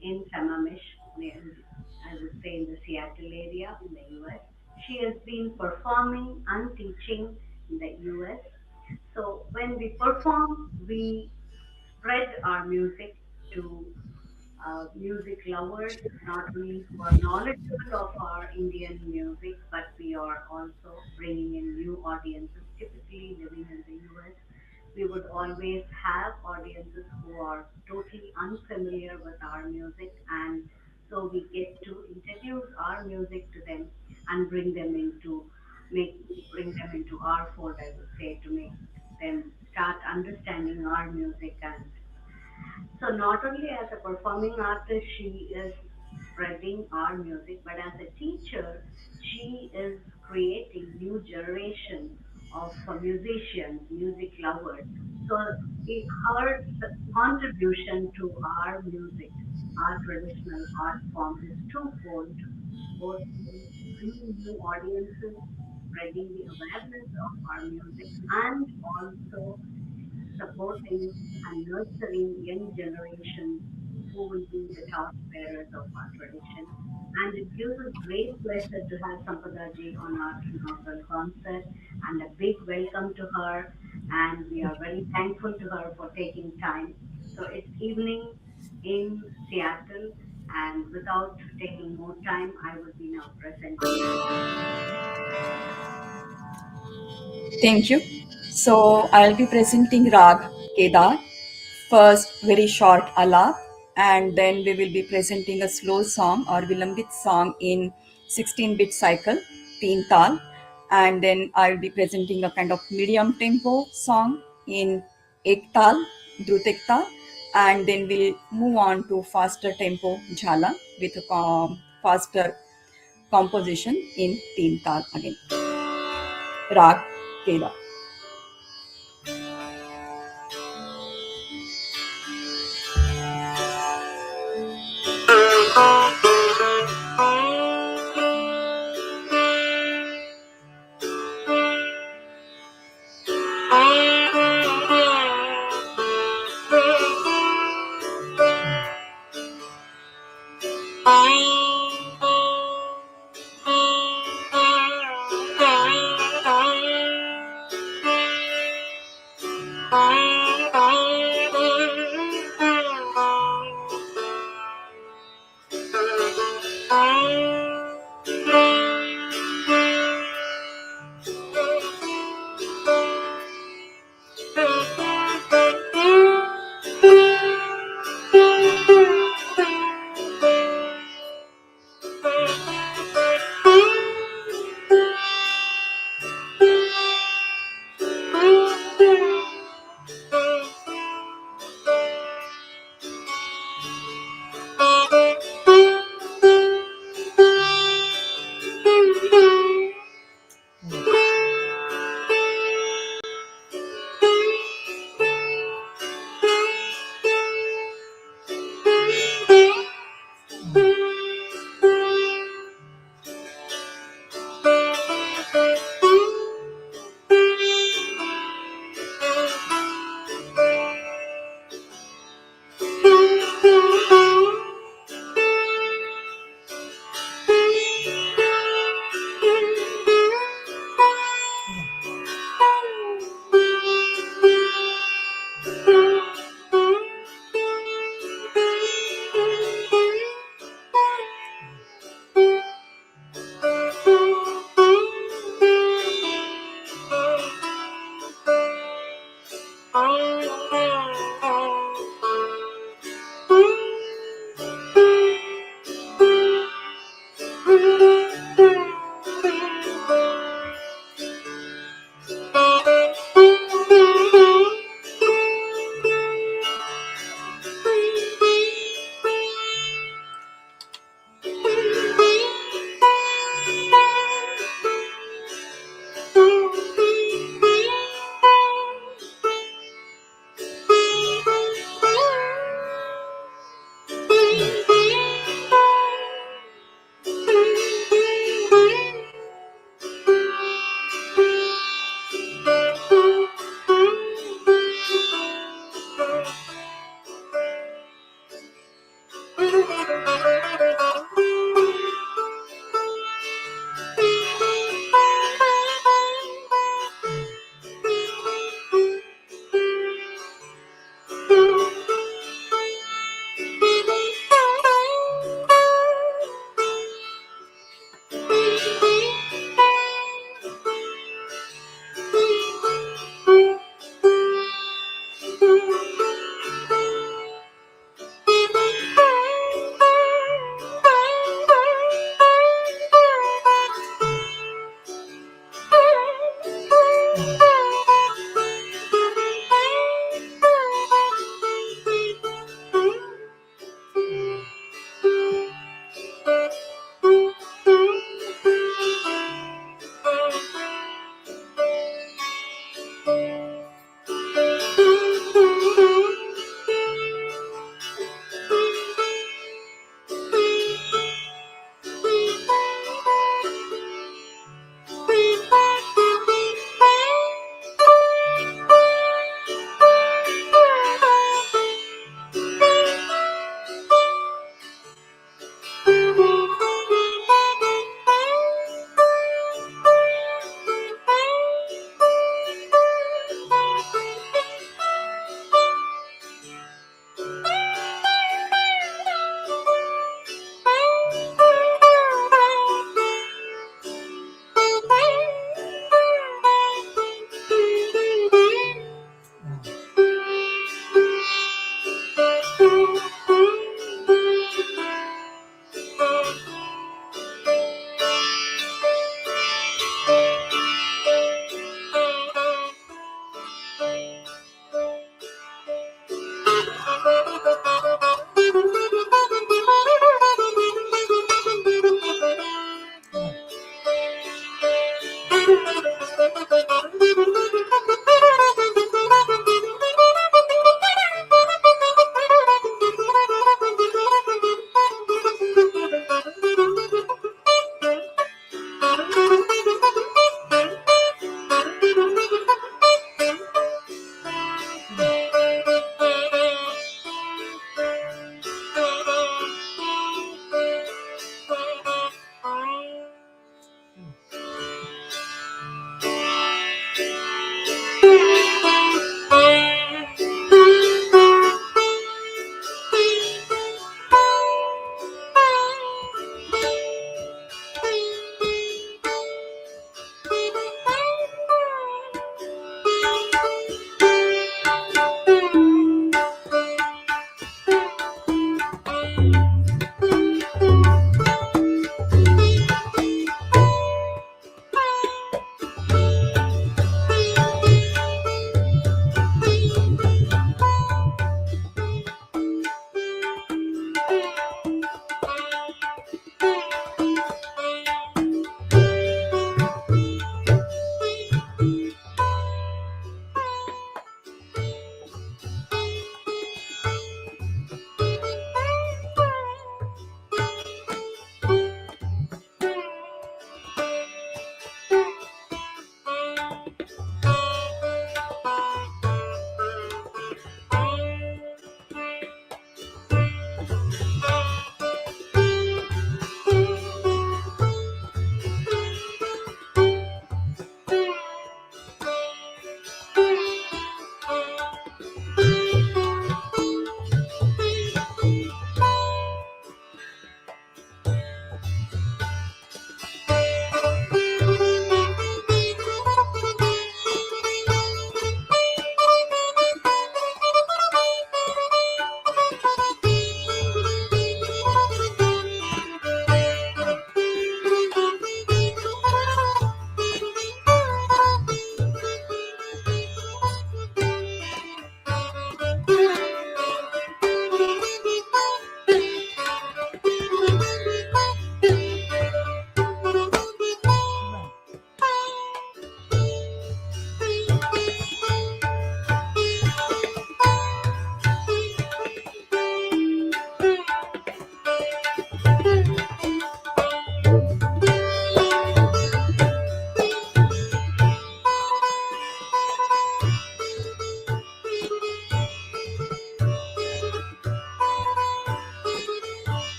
in Sammamish, I would say in the Seattle area in the US. She has been performing and teaching in the US. So when we perform, we spread our our music to music lovers, not only who are knowledgeable of our Indian music, but we are also bringing in new audiences, typically living in the US. We would always have audiences who are totally unfamiliar with our music, and so we get to introduce our music to them and make bring them into our fold, I would say, to make them start understanding our music. And so not only as a performing artist, she is spreading our music, but as a teacher, she is creating new generation of musicians, music lovers. So her contribution to our music, our traditional art form is twofold, both in bringing new audiences, spreading the awareness of our music, and also supporting and nurturing young generations who will be the torch bearers of our tradition. And it gives us great pleasure to have Sampadaji on our inaugural concert, and a big welcome to her. And we are very thankful to her for taking time. So it's evening in Seattle, and without taking more time, I would be now presenting. Thank you. So I'll be presenting Rag Kedar. First, very short alap, and then we will be presenting a slow song or Vilambit song in 16-bit cycle, Teen Tal, and then I'll be presenting a kind of medium tempo song in Ek Tal, Drut Ek Tal, and then we'll move on to faster tempo Jhala with a faster composition in Teen Tal again. Rag Kedar.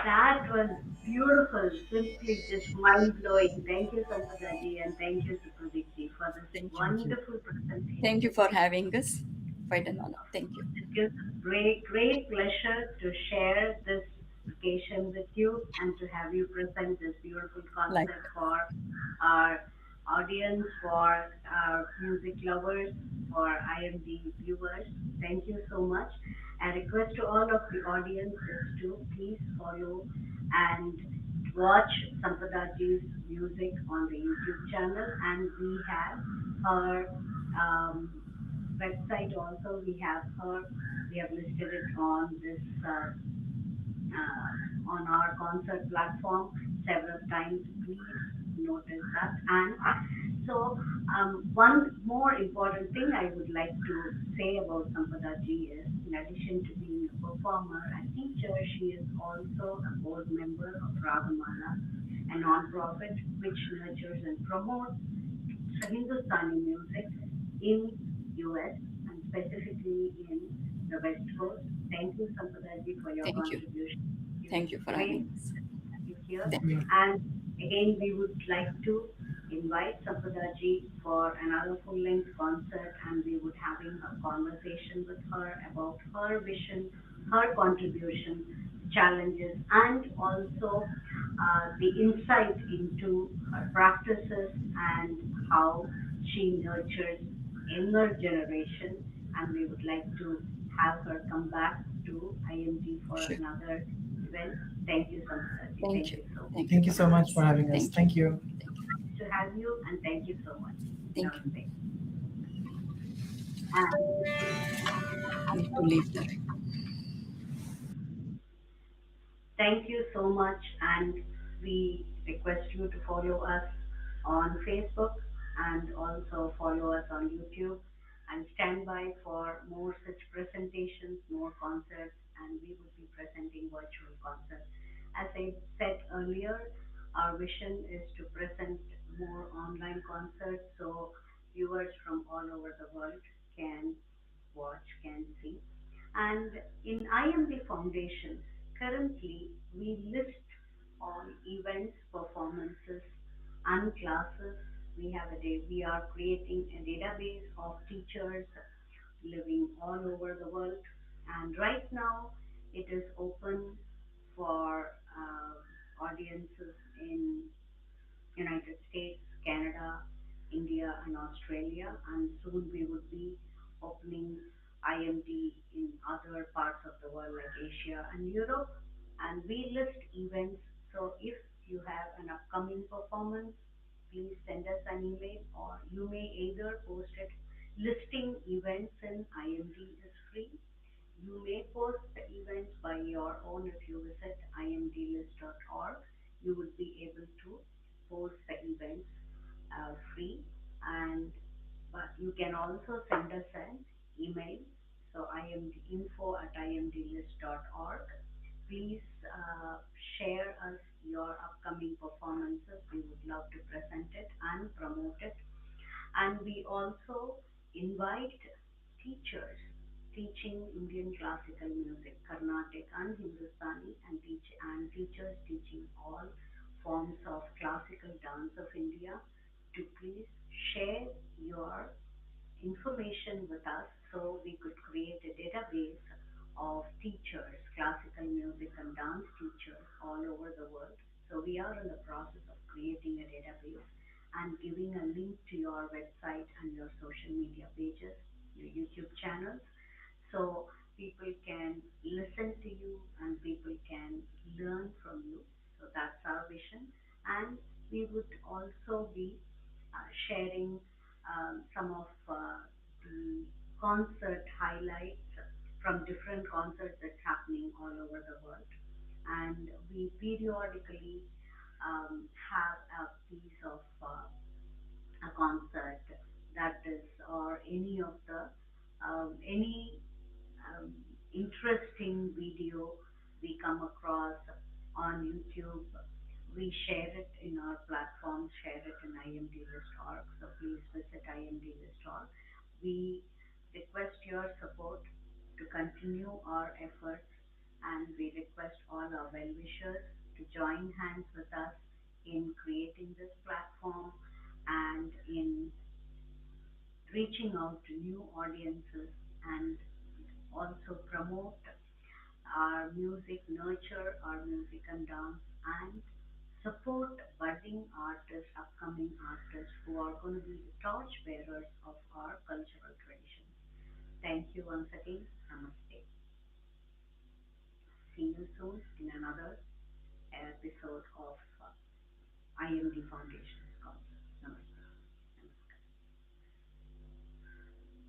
That was beautiful, simply just mind blowing. Thank you, Sampadaji, and thank you, Supradeep, for this Thank you. wonderful Thank you presentation. for having us. Quite an honor. Thank you. It gives us great pleasure to share this occasion with you and to have you present this beautiful Like, concert for our audience, for our music lovers, for IMD viewers. Thank you so much. A request to all of the audience is to please follow and watch Sampadaji's music on the YouTube channel, and we have her um, website also. We have listed it on this on our concert platform several times. Please notice that. And so, one more important thing I would like to say about Sampada ji is, in addition to being a performer and teacher, she is also a board member of Ragamala, a non-profit which nurtures and promotes Hindustani music in US and specifically in the West Coast. Thank you, Sampadaji, for your thank you. contribution. It's Thank you for great having us. to have you here. Thank Yeah. And again, we would like to invite Sampadaji for another full-length concert, and we would having a conversation with her about her vision, her contribution, challenges, and also the insight into her practices and how she nurtures younger generation. And we would like to have her come back to IMD for Sure. another event. Thank you, Sampadaji. Thank Thank you. you so much. Thank you Thank you for so having much us. for having us. Thank you. Thank you. Thank you. Nice to have you, and thank you so much. Thank you. Namaste. And need to leave that. Thank you so much, and we request you to follow us on Facebook and also follow us on YouTube and stand by for more such presentations, more concerts, and we would be presenting virtual concerts. As I said earlier, our vision is to present more online concerts so viewers from all over the world can watch, can see. And in IMD Foundation, currently we list all events, performances, and classes. We are creating a database of teachers living all over the world. And right now, it is open for audiences in United States, Canada, India, and Australia. And soon we would be opening IMD in other parts of the world like Asia and Europe. And we list events. So if you have an upcoming performance, please send us an email, or you may either post it. Listing events in IMD is free. You may post the events by your own. If you visit imdlist.org, you would be able to post the events free. And but you can also send us an email. So imdinfo@imdlist.org. Please share us your upcoming performances. We would love to present it and promote it. And we also invite teachers teaching Indian classical music, Carnatic and Hindustani, and teachers teaching all forms of classical dance of India to please share your information with us so we could create a database of teachers, classical music and dance teachers all over the world. So we are in the process of creating a database and giving a link to your website and your social media pages, your YouTube channels, so people can listen to you and people can learn from you. So that's our vision. And we would also be sharing some of the concert highlights from different concerts that's happening all over the world. And we periodically have a piece of a concert that is, or any of the any um, interesting video we come across on YouTube. We share it in our platforms, share it in imdlist.org. So please visit imdlist.org. We request your support to continue our efforts, and we request all our well wishers to join hands with us in creating this platform and in reaching out to new audiences and also promote our music, nurture our music and dance, and support budding artists, upcoming artists who are going to be the torch bearers of our cultural traditions. Thank you once again. Namaste. See you soon in another episode of IMD Foundation.